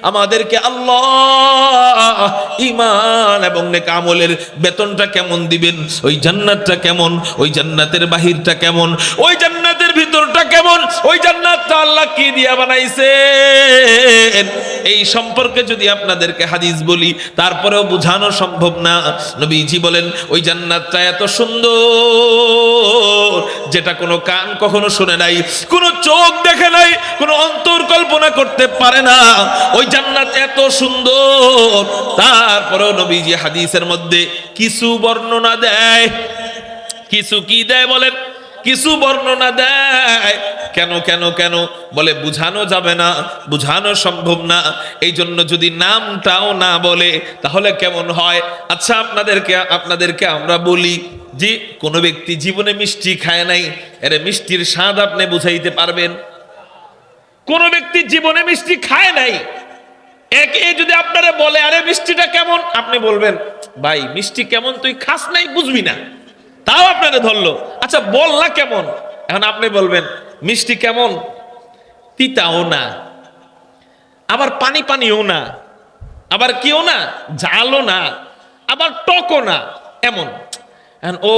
আমাদেরকে আল্লাহ ঈমান এবং নেক আমলের বেতনটা কেমন দিবেন, ওই জান্নাতটা কেমন, ওই জান্নাতের বাহিরটা কেমন, ওই জান্নাতের ভিতরটা কেমন, ওই জান্নাতটা আল্লাহ কি দিয়া বানাইছেন, এই সম্পর্কে যদি আপনাদেরকে হাদিস বলি তারপরেও বোঝানো সম্ভব না। নবীজি বলেন ওই জান্নাতটা এত সুন্দর যেটা কোনো কান কখনো শুনে নাই, কোনো চোখ দেখে নাই, কোনো অন্তর কল্পনা করতে পারে না। ওই জান্নাত এত সুন্দর, তারপরেও নবীজি হাদিসের মধ্যে কিছু বর্ণনা দেয়। কিছু কি দেয় বলেন? কিছু বর্ণনা দেয়। কেন কেন কেন বলে বুঝানো যাবে না, বুঝানো সম্ভব না। এই জন্য যদি নামটাও না বলে তাহলে কেমন হয়? আচ্ছা আপনাদেরকে আমরা বলি যে কোনো ব্যক্তি জীবনে মিষ্টি খায় নাই, এর মিষ্টির স্বাদ আপনি বুঝাইতে পারবেন? কোন ব্যক্তি জীবনে মিষ্টি খায় নাই, একে যদি আপনারা বলে আরে মিষ্টিটা কেমন, আপনি বলবেন ভাই মিষ্টি কেমন তুই খাস নাই, বুঝবি না, তাও আপনাকে ধরলো। আচ্ছা বললা কেমন, এখন আপনি বলবেন মিষ্টি কেমন, তিতাও না, আবার পানি পানিও না, আবার কেউ না ঝালও না, আবার টকও না, এমন। ও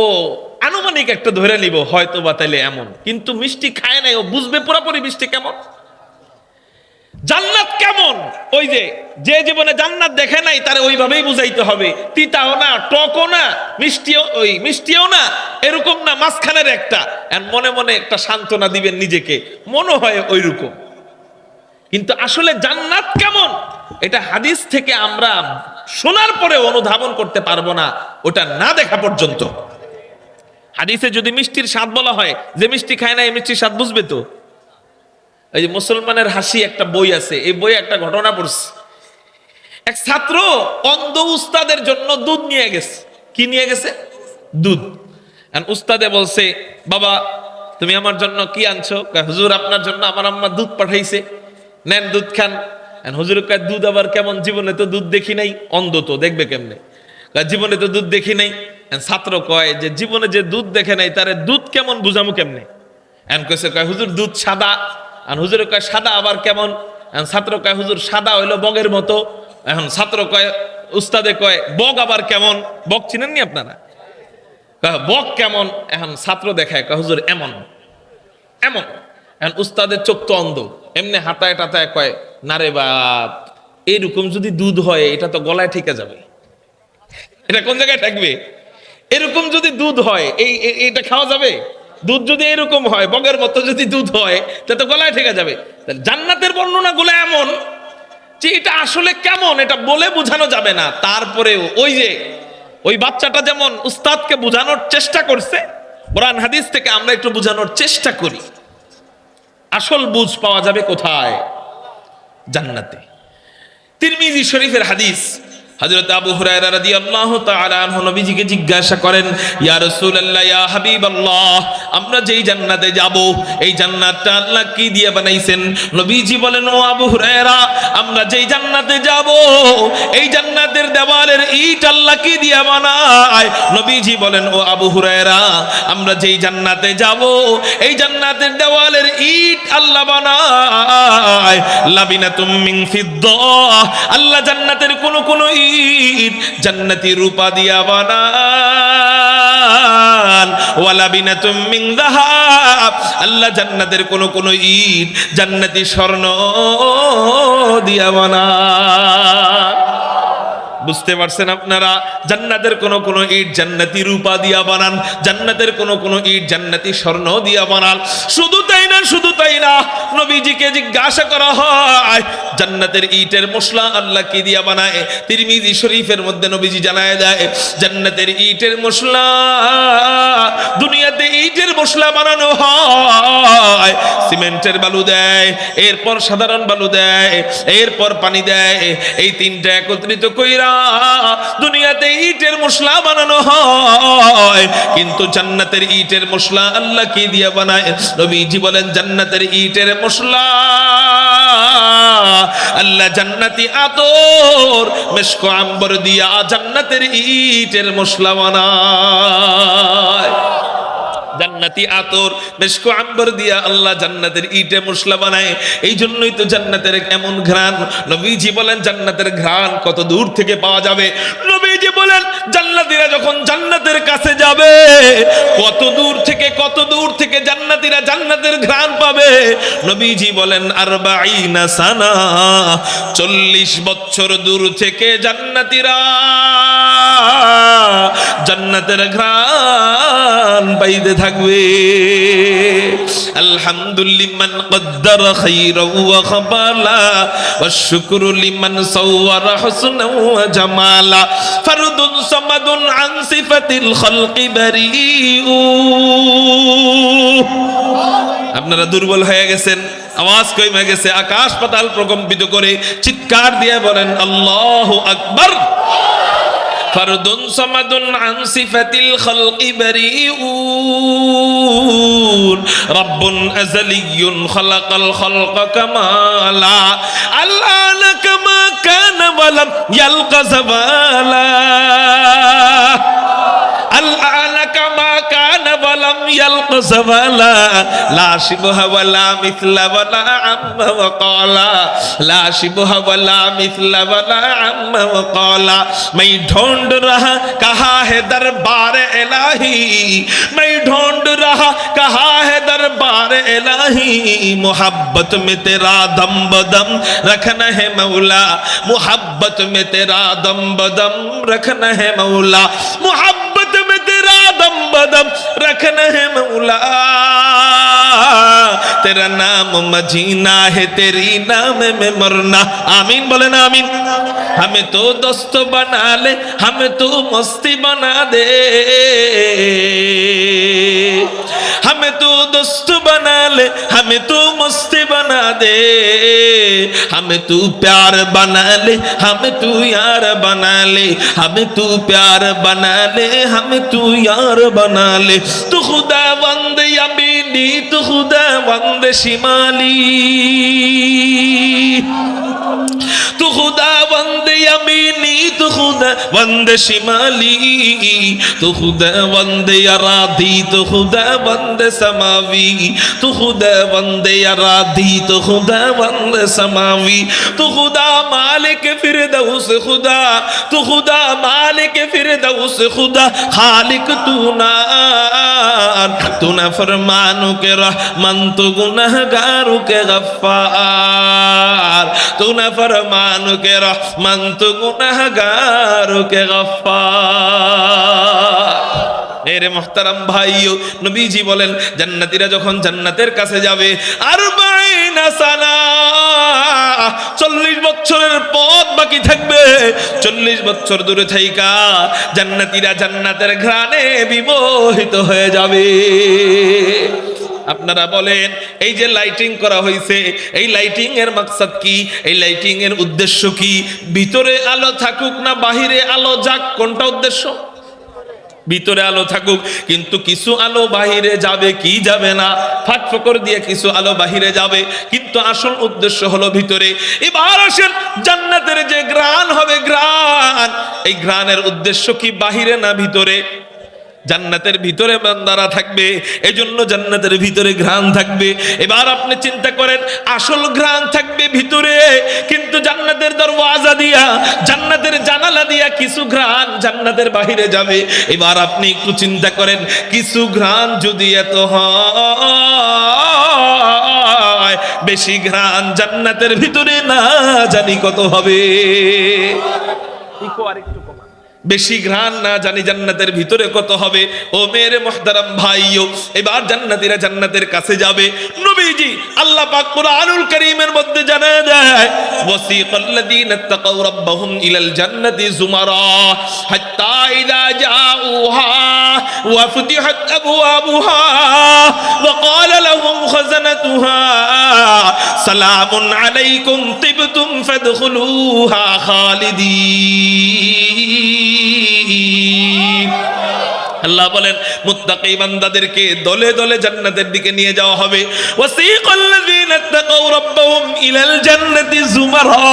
আনুমানিক একটা ধরে নিব হয়তো বা তাইলে এমন, কিন্তু মিষ্টি খায় নাই, ও বুঝবে পুরোপুরি মিষ্টি কেমন। জান্নাত কেমন, ওই যে জীবনে জান্নাত দেখে নাই তারে ওইভাবেই বুঝাইতে হবে। তিতাও না, টকও না, মিষ্টিও না, এরকম না, মাঝখানের একটা। মনে মনে একটা সান্ত্বনা দিবেন নিজেকে, মনে হয় ওইরকম। কিন্তু আসলে জান্নাত কেমন এটা হাদিস থেকে আমরা শোনার পরে অনুধাবন করতে পারবো না, ওটা না দেখা পর্যন্ত। হাদিসে যদি মিষ্টির স্বাদ বলা হয়, যে মিষ্টি খায় না এই মিষ্টির স্বাদ বুঝবে তো? এই যে মুসলমানের হাসি একটা বই আছে, এই বইয়ে একটা ঘটনা পড়ছে। এক ছাত্র অন্ধ উস্তাদের জন্য দুধ নিয়ে গেছে। কি নিয়ে গেছে? দুধ। উস্তাদে বলছে বাবা তুমি আমার জন্য কি আনছো? হুজুর আপনার জন্য আমার আম্মা দুধ পাঠাইছে, নেন দুধ খান। হুজুর কয় দুধ আবার কেমন, জীবনে তো দুধ দেখি নাই। অন্ধ তো দেখবে কেমনে? জীবনে তো দুধ দেখি নাই। ছাত্র কয় যে জীবনে যে দুধ দেখে নাই তারে দুধ কেমন বুঝামু কেমনে? কয় হুজুর দুধ সাদা। আর হুজুরে কয় সাদা আবার কেমন? ছাত্র কয় হুজুর সাদা হইলো বগের মতো। এখন ছাত্র কয় উস্তাদে কয় বগ আবার কেমন? বগ চিনেননি আপনারা? বগ কেমন? এখন ছাত্র দেখায় কয় হুজুর এমন এমন। এখন উস্তাদের চোখ তো অন্ধ, এমনি হাতায় টাতায় কয় না রে বাপ, এইরকম যদি দুধ হয় এটা তো গলায় ঠেকে যাবে। এটা কোন জায়গায় থাকবে? এরকম যদি দুধ হয় এটা খাওয়া যাবে? দুধ যদি এরকম হয়, বগের মতো যদি দুধ হয়, তা তো গলায় ঠেকে যাবে। জান্নাতের বর্ণনা গুলো এমন যে এটা আসলে কেমন এটা বলে বোঝানো যাবে না। তারপরেও ওই বাচ্চাটা যেমন উস্তাদকে বোঝানোর চেষ্টা করছে, কোরআন হাদিস থেকে আমরা একটু বোঝানোর চেষ্টা করি। আসল বুঝ পাওয়া যাবে কোথায়? জান্নাতে। তিরমিজি শরীফের হাদিস, হযরত আবু হুরায়রা রাদিয়াল্লাহু তাআলা আনহু নবীজিকে জিজ্ঞাসা করেন, ইয়া রাসূলুল্লাহ, ইয়া হাবিবাল্লাহ, আমরা যেই জান্নাতে যাব এই জান্নাতটা আল্লাহ কি দিয়ে বানাইছেন? নবীজি বলেন, ও আবু হুরায়রা, আমরা যেই জান্নাতে যাব এই জান্নাতের দেওয়ালের ইট আল্লাহ কি দিয়ে বানায়? নবীজি বলেন, ও আবু হুরায়রা, আমরা যেই জান্নাতে যাব এই জান্নাতের দেওয়ালের ইট আল্লাহ বানায় লাবিনাতুম মিন ফিদ্দাহ, আল্লাহ জান্নাতের কোন কোন ইট জান্নাতি রূপা দিয়া বানান, ওয়ালা বিনাতুম মিন যাহাব, আল্লাহ জান্নাতের কোন কোন ইট জান্নাতি স্বর্ণ দিয়া বানান। বুঝতে পারছেন আপনারা? জান্নাতের কোন কোন ইট জান্নাতি রূপা দিয়া বানান, জান্নাতের কোন কোন ইট জান্নাতি স্বর্ণ দিয়া বানান। শুধু তাই না, শুধু তাই না, নবীজিকে জিজ্ঞাসা করা হয় জান্নাতের ইটের মশলা আল্লাহ কি দিয়া বানায়? তিরমিজি শরীফের মধ্যে নবীজি জানায় দেয়, জান্নাতের ইটের মশলা, দুনিয়াতে ইটের মশলা বানানো হয়, সিমেন্টের বালু দেয়, এরপর সাধারণ বালু দেয়, এরপর পানি দেয়, এই তিনটা একত্রিত কইরা দুনিয়াতে ইটের মশলা বানানো হয়। কিন্তু জান্নাতের ইটের মশলা আল্লাহ কি দিয়া বানায়? নবীজি বলেন, জান্নাতের ইটের মশলা আল্লাহ জান্নাতি আতর মেশক আম্বর দিয়া জান্নাতের ইটের মশলা বানায়। জান্নাত আতি আতর মেশকো আম্বর দিয়া আল্লাহ জান্নাতের ইটে মশলা বানায়। এই জন্যই তো জান্নাতের এমন ঘ্রাণ। নবীজি বলেন জান্নাতের ঘ্রাণ কত দূর থেকে পাওয়া যাবে। নবীজি বলেন জান্নাতীরা যখন জান্নাতের কাছে যাবে কত দূর থেকে জান্নাতীরা জান্নাতের ঘ্রাণ পাবে। নবীজি বলেন 40 সানা, 40 বছর দূর থেকে জান্নাতীরা জান্নাতের ঘ্রাণ পাইতে থাকবে। আলহামদুলিল্লাহ কদ্দারা খাইরা ওয়া খাবালা ওয়াশ শুকরু লিমান সাওয়ারা হুসনা ওয়া জামালা ফারদুন সামাদুন আন সিফাতিল খালকি বারিউ। আপনারা দুর্বল হয়ে গেছেন, আওয়াজ কমে গেছে, আকাশ পাতাল প্রকম্পিত করে চিৎকার দিয়ে বলেন আল্লাহু আকবার। ফারদুন সামাদুন আন সিফাতিল খালকি বারিউন রাব্বুন আযালিয়্যুন খালাকাল খালকা কামালা আল্লানা কামা কানা ওয়ালাম ইয়ালকা যাওয়ালা আল্লানা কামা কানা ওয়ালাম ইয়ালকা যাওয়ালা লা শিবহা ওয়ালা মিথলা ওয়ালা আম্মা ওয়া ক্বালা লা শিবহা ওয়ালা মিথলা ওয়ালা আম্মা ওয়া ক্বালা मैं ढूंढ रहा कहाँ है दरबार इलाही मैं ढूंढ रहा कहाँ है दरबार इलाही मोहब्बत में तेरा दम बदम रखना है मौला मोहब्बत में तेरा दम बदम रखना है मौला मोहब्बत में तेरा दम बदम रखना है मौला तेरा नाम मजीना है तेरी नाम में मरना। आमीन बोले ना आमीन। हमें तो दोस्त बना ले हमें तो मस्ती बना दे हमें तो दोस्त बना ले हमें तो मस्ती बना दे हमें तू प्यार बना ले हमें तू यार बना ले हमें तू प्यार बना ले हमें तू यार बना ले तू खुदा वंद यमीनी तू खुदा वंद शिमाली तू खुदा वंद यमीनी तू खुदा वंद शिमाली तू खुदा वंद अराधी तू खुदा वंद समावी तू खुदा वंद अराधी तू खुदा वंद समावी तू खुदा मालिक फिरदौस खुदा तू खुदा मालिक फिरदौस खुदा खालिक तू ना फरमानों के रहमान तू गुनहगारों के गफ्फार तू ना फरमानों के रहमान तू गुनहगारों के गफ्फार। मेरे मोहतरम भाइयों नबीजी बोलेन জান্নাতীরা যখন জান্নাতের কাছে যাবে 40 সানা 40 বছরের পথ বাকি থাকবে 40 বছর দূরে থাইকা জান্নাতীরা জান্নাতের ঘ্রাণে বিমোহিত হয়ে যাবে। আপনারা বলেন এই যে লাইটিং করা হয়েছে এই লাইটিং এর মাকসাদ কি এই লাইটিং এর উদ্দেশ্য কি ভিতরে আলো থাকুক না বাহিরে আলো যাক কোনটা উদ্দেশ্য ভিতরে আলো থাকুক কিন্তু কিছু আলো বাহিরে যাবে কি যাবে না ফাঁক ফোকর দিয়ে কিছু আলো বাহিরে যাবে কিন্তু আসল উদ্দেশ্য হলো ভিতরে। এবার আসেন জান্নাতের যে ঘ্রাণ হবে ঘ্রাণ এই ঘ্রাণের উদ্দেশ্য কি বাহিরে না ভিতরে জান্নাতের ভিতরে বান্দারা থাকবে এজন্য জান্নাতের ভিতরে ঘ্রাণ থাকবে। এবার আপনি চিন্তা করেন আসল ঘ্রাণ থাকবে ভিতরে কিন্তু জান্নাতের দরওয়াজা দিয়া জান্নাতের জানালা দিয়া কিছু ঘ্রাণ জান্নাতের বাহিরে যাবে। এবার আপনি একটু চিন্তা করেন কিছু ঘ্রাণ যদি এত হয় বেশি ঘ্রাণ জান্নাতের ভিতরে না জানি কত হবে। আরেকটু বেশি ঘ্রাণ না জানি জান্নাতের ভিতরে কত হবে। ও মেরে মুহতারাম ভাইও এবার জান্নাতীরা জান্নাতের কাছে যাবে। নবীজি আল্লাহ পাক কুরআনুল কারীমের মধ্যে জানায় দেয় ওয়াসিকাল্লাযীনা তাকাউ রাব্বাহুম ইলাল জান্নাতি যুমারা হাত্তা ইযা জাউহা ওয়া ফুতিহাত আবওয়াবুহা ওয়া ক্বালা লাহুম খাযানাতুহা সালামুন আলাইকুম তিবতুম ফাদখুলুহা খালিদিন। আল্লাহ বলেন মুত্তাকি বান্দাদেরকে দলে দলে জান্নাতের দিকে নিয়ে যাওয়া হবে। ওয়াসিকাল্লাযীনা তাকাউ রাব্বাহুম ইলাল জান্নাতি যুমারা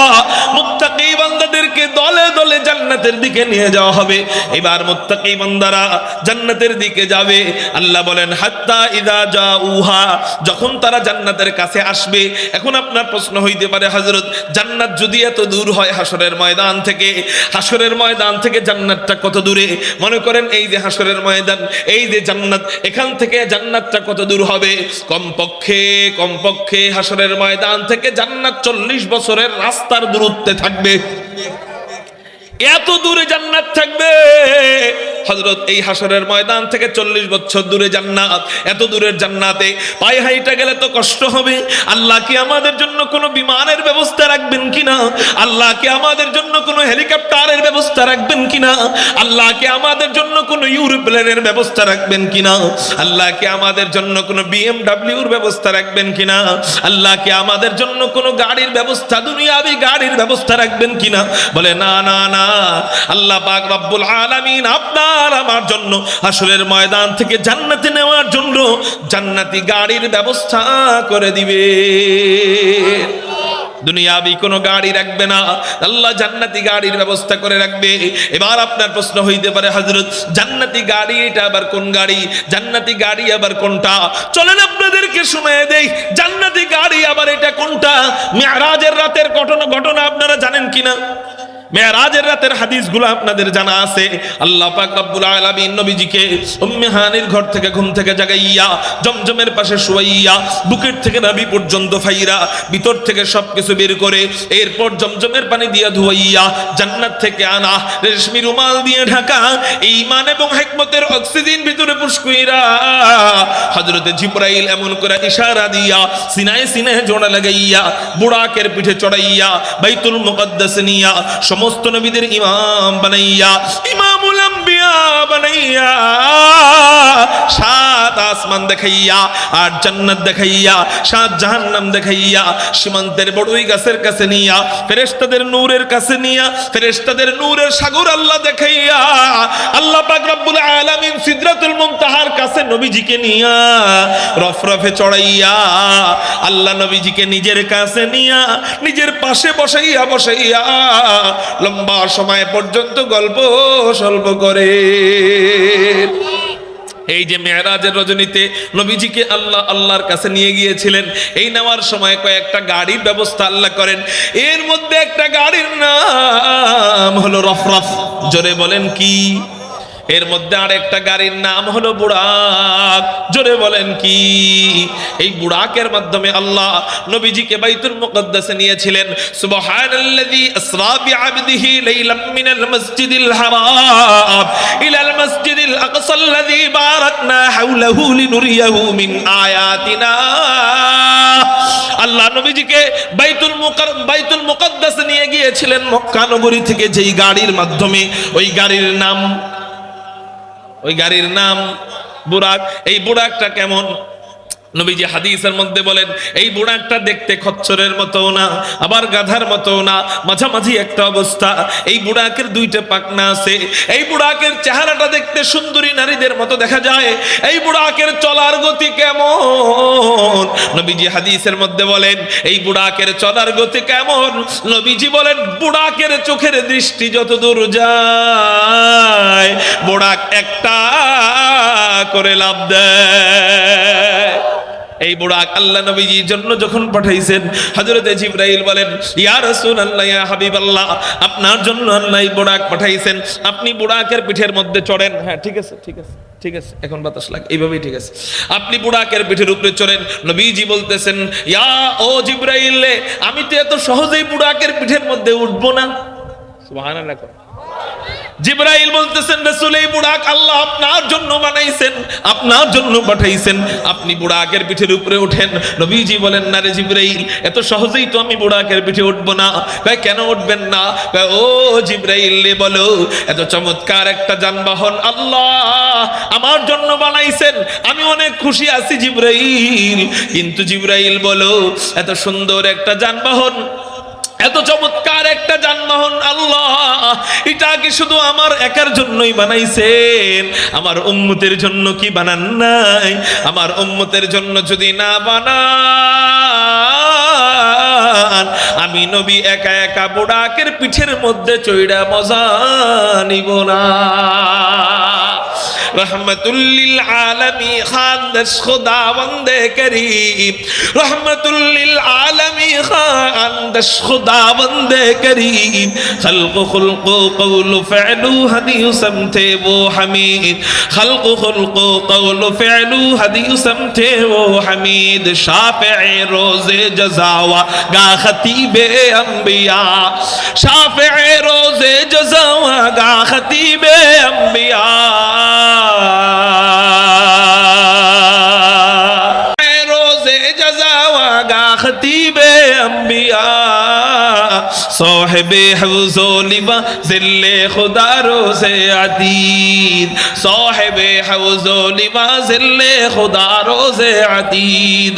মুত্তাকি বান্দাদেরকে দলে দলে জান্নাতের দিকে নিয়ে যাওয়া হবে। এবার মুত্তাকি বান্দারা জান্নাতের দিকে যাবে। আল্লাহ বলেন হাত্তা ইযা জাউহা, যখন তারা জান্নাতের কাছে আসবে। এখন আপনার প্রশ্ন হইতে পারে, হযরত জান্নাত যদি এত দূর হয় হাসরের ময়দান থেকে, হাসরের ময়দান থেকে জান্নাতটা কত দূরে? মনে করেন এই যে হাসরের ময়দান, এই যে জান্নাত, এখান থেকে জান্নাতটা কত দূর হবে? কমপক্ষে হাসরের ময়দান থেকে জান্নাত 40 বছরের রাস্তার দূরত্বে থাকবে। এত দূরে জান্নাত থাকবে হযরত, এই হাসরের ময়দান থেকে 40 বছর দূরে জান্নাত। এত দূরের জান্নাতে পায়ে হাইটা গেলে তো কষ্ট হবে। আল্লাহ কি আমাদের জন্য কোনো বিমানের ব্যবস্থা রাখবেন কিনা? আল্লাহ কি আমাদের জন্য কোনো হেলিকপ্টারের ব্যবস্থা রাখবেন কিনা? আল্লাহ কি আমাদের জন্য কোনো ইউরোপ্লেনের ব্যবস্থা রাখবেন কিনা? আল্লাহ কি আমাদের জন্য কোনো বিএমডব্লিউর ব্যবস্থা রাখবেন কিনা? আল্লাহ কি আমাদের জন্য কোনো গাড়ির ব্যবস্থা, দুনিয়াবি গাড়ির ব্যবস্থা রাখবেন কিনা? বলে না না না, আল্লাহ পাক রব্বুল আলামিন আপনার আমার জন্য হাসরের ময়দান থেকে জান্নাতে নেওয়ার জন্য জান্নাতি গাড়ির ব্যবস্থা করে দিবে। দুনিয়াবি কোনো গাড়ি রাখবে না, আল্লাহ জান্নাতি গাড়ির ব্যবস্থা করে রাখবে। এবার আপনার প্রশ্ন হইতে পারে, হযরত জান্নাতি গাড়ি এটা আবার কোন গাড়ি? জান্নাতি গাড়ি আবার কোনটা? চলেন আপনাদেরকে শুনিয়ে দেই জান্নাতি গাড়ি আবার এটা কোনটা। মিরাজের রাতের ঘটনা আপনারা জানেন কিনা? মেরাজের রাতের হাদিসগুলো আপনাদের জানা আছে। আল্লাহ পাক রব্বুল আলামিন নবীজিকে উম্মে হানির ঘর থেকে ঘুম থেকে জাগাইয়া জমজমের পাশে শুয়াইয়া বুকের থেকে নাভি পর্যন্ত ফাইরা ভিতর থেকে সবকিছু বের করে এরপর জমজমের পানি দিয়ে ধুইয়া জান্নাত থেকে আনা রেশমি রুমাল দিয়ে ঢাকা ঈমান এবং হিকমতের অক্সিজেন ভিতরে পুশ কইরা হযরতে জিবরাইল এমন করে ইশারা দিয়া সিনায় সিনায় জোড়া লাগাইয়া বুরাকের পিঠে চড়াইয়া বাইতুল মুকদ্দাস নিয়া সমস্ত নবীদের ইমাম বানাইয়া, ইমামুল আম্বিয়া বানাইয়া, 7 আসমান দেখাইয়া, 8 জান্নাত দেখাইয়া, 7 জাহান্নাম দেখাইয়া, সীমান্তের বড়ই গাছের কাছে নিয়া, ফেরেশতাদের নূরের কাছে নিয়া, ফেরেশতাদের নূরের সাগর আল্লাহ দেখাইয়া, আল্লাহ পাক রব্বুল আলামিন সিদরাতুল মুনতাহার কাছে নবীজিকে নিয়া রফরফে চড়াইয়া আল্লাহ নবীজিকে নিজের কাছে নিয়া নিজের পাশে বসাইয়া লম্বা সময় পর্যন্ত গল্প সল্প করে। এই যে মেরাজের রজনীতে নবীজিকে আল্লাহর কাছে নিয়ে গিয়েছিলেন, এই নেওয়ার সময় কয়েকটা গাড়ির ব্যবস্থা আল্লাহ করেন। এর মধ্যে একটা গাড়ির নাম হলো রফরফ। জোরে বলেন কি? এর মধ্যে আরেকটা গাড়ির নাম হলো বুরাক। জোরে বলেন কি? এই বুরাকের মাধ্যমে আল্লাহ নবীজিকে বাইতুল মুকদ্দাসে নিয়েছিলেন। সুবহানাল্লাযী আসরা বিআবদিহি লাইলাম মিনাল মাসজিদিল হারাম ইলাল মাসজিদিল আকসাল্লাযী বারাকনা হাওলাহু লিনুরিয়াহু মিন আয়াতিনা। আল্লাহ নবীজিকে বাইতুল মুকদ্দাসে নিয়ে গিয়েছিলেন মক্কা নগরী থেকে, যেই গাড়ির মাধ্যমে, ওই গাড়ির নাম বুরাক। এই বুরাকটা কেমন? নবীজি হাদিসের মধ্যে বলেন এই বুরাকটা দেখতে খচ্চরের মতো না, আবার গাধার মতো না, মাঝামাঝি একটা অবস্থা। এই বুরাকের 2টা পাখনা আছে। এই বুরাকের চেহারাটা দেখতে সুন্দরী নারীদের মতো দেখা যায়। এই বুরাকের চলার গতি কেমন? নবীজি হাদিসের মধ্যে বলেন এই বুরাকের চলার গতি কেমন? নবীজি বলেন বুরাকের চোখের দৃষ্টি যত দূর যায় বুরাক একটা করে লাভ দেয়। এই বুরাক আল্লাহ নবীজির জন্য যখন পাঠাইছেন, হযরতে জিবরাইল বলেন ইয়া রাসূলুল্লাহ, ইয়া হাবিবাল্লাহ, আপনার জন্য আল্লাহ এই বুরাক পাঠাইছেন, আপনি বুরাকের পিঠের মধ্যে চড়েন। হ্যাঁ ঠিক আছে, এখন বাতাস লাগে, এইভাবেই ঠিক আছে। আপনি বুরাকের পিঠের উপরে চড়েন। নবীজি বলতেছেন ইয়া ও জিবরাইল, আমি তো এত সহজেই বুরাকের পিঠের মধ্যে উঠবো না। সুবহানাল্লাহ। জিবরাইল বলতেছেন রাসূল, এই বুরাক আল্লাহ আপনার জন্য বানাইছেন, আপনার জন্য পাঠাইছেন, আপনি বুরাকের পিঠের উপরে ওঠেন। নবীজি বলেন না রে জিবরাইল, এত সহজেই তো আমি বুরাকের পিঠে উঠবো না। কয় কেন উঠবেন না? কয় ও জিবরাইল রে বলো, এত চমৎকার একটা যানবাহন আল্লাহ আমার জন্য বানাইছেন, আমি অনেক খুশি আছি জিবরাইল, কিন্তু জিবরাইল বলো এত সুন্দর একটা যানবাহন, এত চমৎকার একটা যানবাহন আল্লাহ এটা কি শুধু আমার একার জন্যই বানাইছেন? আমার উম্মতের জন্য কি বানান নাই? আমার উম্মতের জন্য যদি না বানান আর আমি নবী একা একা বুড়াকের পিঠের মধ্যে চইড়া মজা নিব না। रहमतुल्लिल आलमी खान दस खुदावंदे करीम, रहमतुल्लिल आलमी खान दस खुदावंदे करीम, खल्क़ु खुल्क़ु क़ौलु फ़अलु हदीयु समते वो हमीद, खल्क़ु खुल्क़ु क़ौलु फ़अलु हदीयु समते वो हमीद, शाफ़िए रोज़े जज़ावा गा खतीबे अंबिया, शाफ़िए रोज़े जज़ावा गा खतीबे अंबिया, रोज़े जज़ावागा खतीबे अंबिया, साहिबे हफ्ज़ो लिवा ज़िल्ले खुदा रोज़े अतीद, साहिबे हफ्ज़ो लिवा ज़िल्ले खुदा रोज़े अतीद,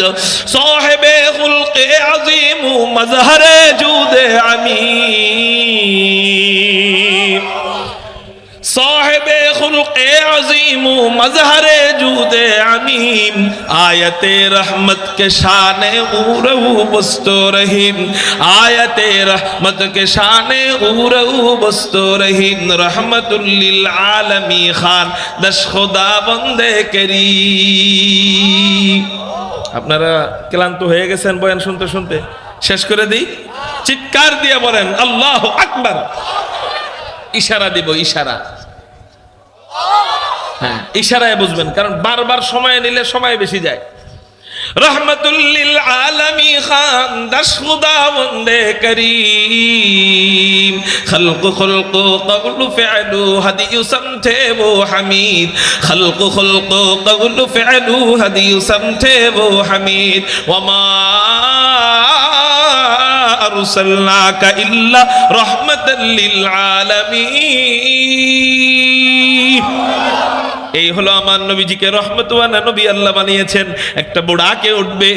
साहिबे खुल्क़े अज़ीम मज़हरे जूदे अमीम, साहिबे खुल्क़े अज़ीम मज़हरे जूदे अमीम, आयते रहमत के शाने ऊरऊ बस्तो रहीम, आयते रहमत के शाने ऊरऊ बस्तो रहीम, रहमतुल्लिल आलमी खान दश खुदा बंदे करीम। আপনারা ক্লান্ত হয়ে গেছেন বয়ান শুনতে শুনতে, শেষ করে দিই, চিৎকার দিয়ে বলেন আল্লাহু আকবার। ইশারা দিব, ইশারা, হ্যাঁ ইশারায় বুঝবেন, কারণ বারবার সময় নিলে সময় বেশি যায়। रहमतुल्लिल आलमी खान दस खुदावंदे करीम, खल्क़ु खुल्क़ु क़ौलु फ़अलु हदीयु समते वो हमीद, खल्क़ु खुल्क़ु क़ौलु फ़अलु हदीयु समते वो हमीद, वमा अरसलनाका इल्ला रहमतल लिल आलमीन। এই হলো আমার নবীজিকে রহমতুল্লাহ নবী আল্লাহ বানিয়েছেন। একটা বুড়াকে উঠবে,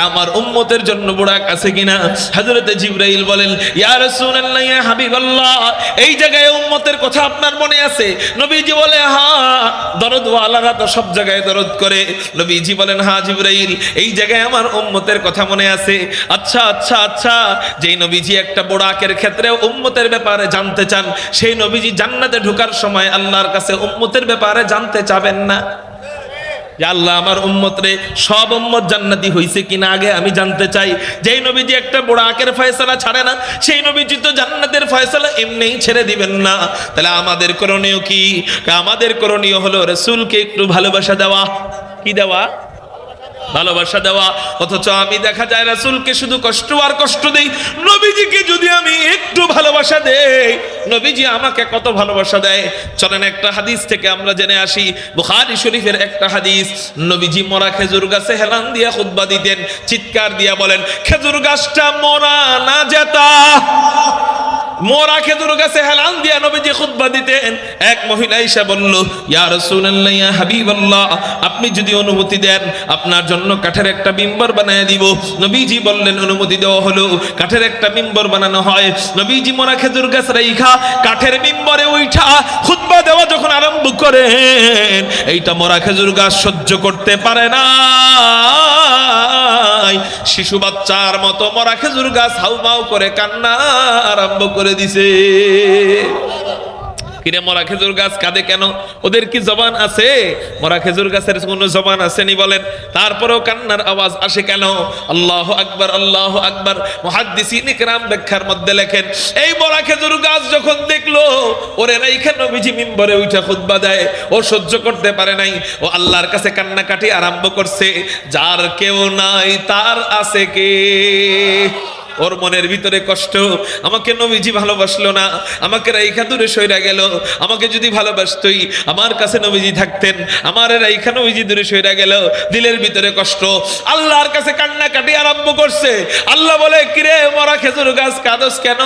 আমার উম্মতের জন্য বুড়াক আছে কিনা? হযরতে জিবরাইল বলেন, ইয়া রাসূলুল্লাহ, ইয়া হাবিবাল্লাহ, এই জায়গায় উম্মতের কথা আপনার মনে আছে? নবীজি বলে, হ্যাঁ, দরদওয়ালারা তো সব জায়গায় দরদ করে। নবীজি বলেন, হ্যাঁ জিবরাইল, এই জায়গায় আমার উম্মতের কথা মনে আছে। আচ্ছা আচ্ছা আচ্ছা, যেই নবীজি একটা বুড়াকের ক্ষেত্রে উম্মতের ব্যাপারে জানতে চান, সেই নবীজি জান্নাতে ঢোকার সময় আল্লাহর কাছে উম্মতের ব্যাপারে জানতে চাবেন না যে আল্লাহ আমার উম্মত রে, সব উম্মত জান্নাতি হইছে কিনা আগে আমি জানতে চাই। যেই নবীজি একটা বুড়াকের ফয়সালা ছাড়ে না, সেই নবীজি তো জান্নাতের ফয়সালা এমনিই ছেড়ে দিবেন না। তাহলে আমাদের করণীয় কি? আমাদের করণীয় হলো রাসূলকে একটু ভালোবাসা দেওয়া। কি দেওয়া? ভালোবাসা দেওয়া। অথচ আমি দেখা যায় রাসূলকে শুধু কষ্ট আর কষ্ট দেই। নবীজিকে যদি আমি একটু ভালোবাসা দেই, নবীজি আমাকে কত ভালোবাসা দেয়। চলেন একটা হাদিস থেকে আমরা জেনে আসি, বুখারী শরীফের একটা হাদিস। নবীজি মরা খেজুর গাছে হেলান দিয়া খুতবা দিতেন, চিৎকার দিয়া বলেন, খেজুর গাছটা মরা না যেতা। মোরা খেজুর গাছে হেলান দিয়া নবীজি খুতবা দিতেন। এক মহিলা এসে বলল, ইয়া রাসূলুল্লাহ, ইয়া হাবিবাল্লাহ, আপনি যদি অনুমতি দেন আপনার জন্য কাঠের একটা মিম্বর বানিয়ে দিব। নবীজি বললেন, অনুমতি দেওয়া হলো। কাঠের একটা মিম্বর বানানো হয়। নবীজি মোরা খেজুর গাছ রাইখা কাঠের মিম্বরে উঠা খুতবা দেওয়া যখন আরম্ভ করেন, এইটা মোরা খেজুর গাছ সহ্য করতে পারে না। শিশু বাচ্চার মতো মরা খেজুর গাছ হাউমাউ করে কান্না আরম্ভ করে দিছে। কিরে, মরা খেজুর গাছ কাঁদে কেন? ওদের কি জবান আছে? মরা খেজুর গাছের কোনো জবান আসেনি বলেন, তারপরেও কান্নার আওয়াজ আসে কেন? আল্লাহু আকবার, আল্লাহু আকবার। মুহাদ্দিসিন ইকরাম ব্যাখ্যার মধ্যে লেখেন, এই মরা খেজুর গাছ যখন দেখলো ওরে রাইখা নবীজি মিম্বরে উঠা খুতবা দেয়, ও সহ্য করতে পারে নাই, ও আল্লাহর কাছে কান্নাকাটি আরম্ভ করছে। যার কেউ নাই তার আছে কে? ওর মনের ভিতরে কষ্ট, আমাকে নবীজি ভালোবাসলো না, আমাকে রাইখা দূরে সইরা গেল। আমাকে যদি ভালোবাসতই আমার কাছে নবীজি থাকতেন, আমার রাইখা নবীজি দূরে সইরা গেল। দিলের ভিতরে কষ্ট, আল্লাহর কাছে কান্নাকাটি আরম্ভ করছে। আল্লাহ বলে, কিরে মরা খেজুর গাছ কাঁদস কেন?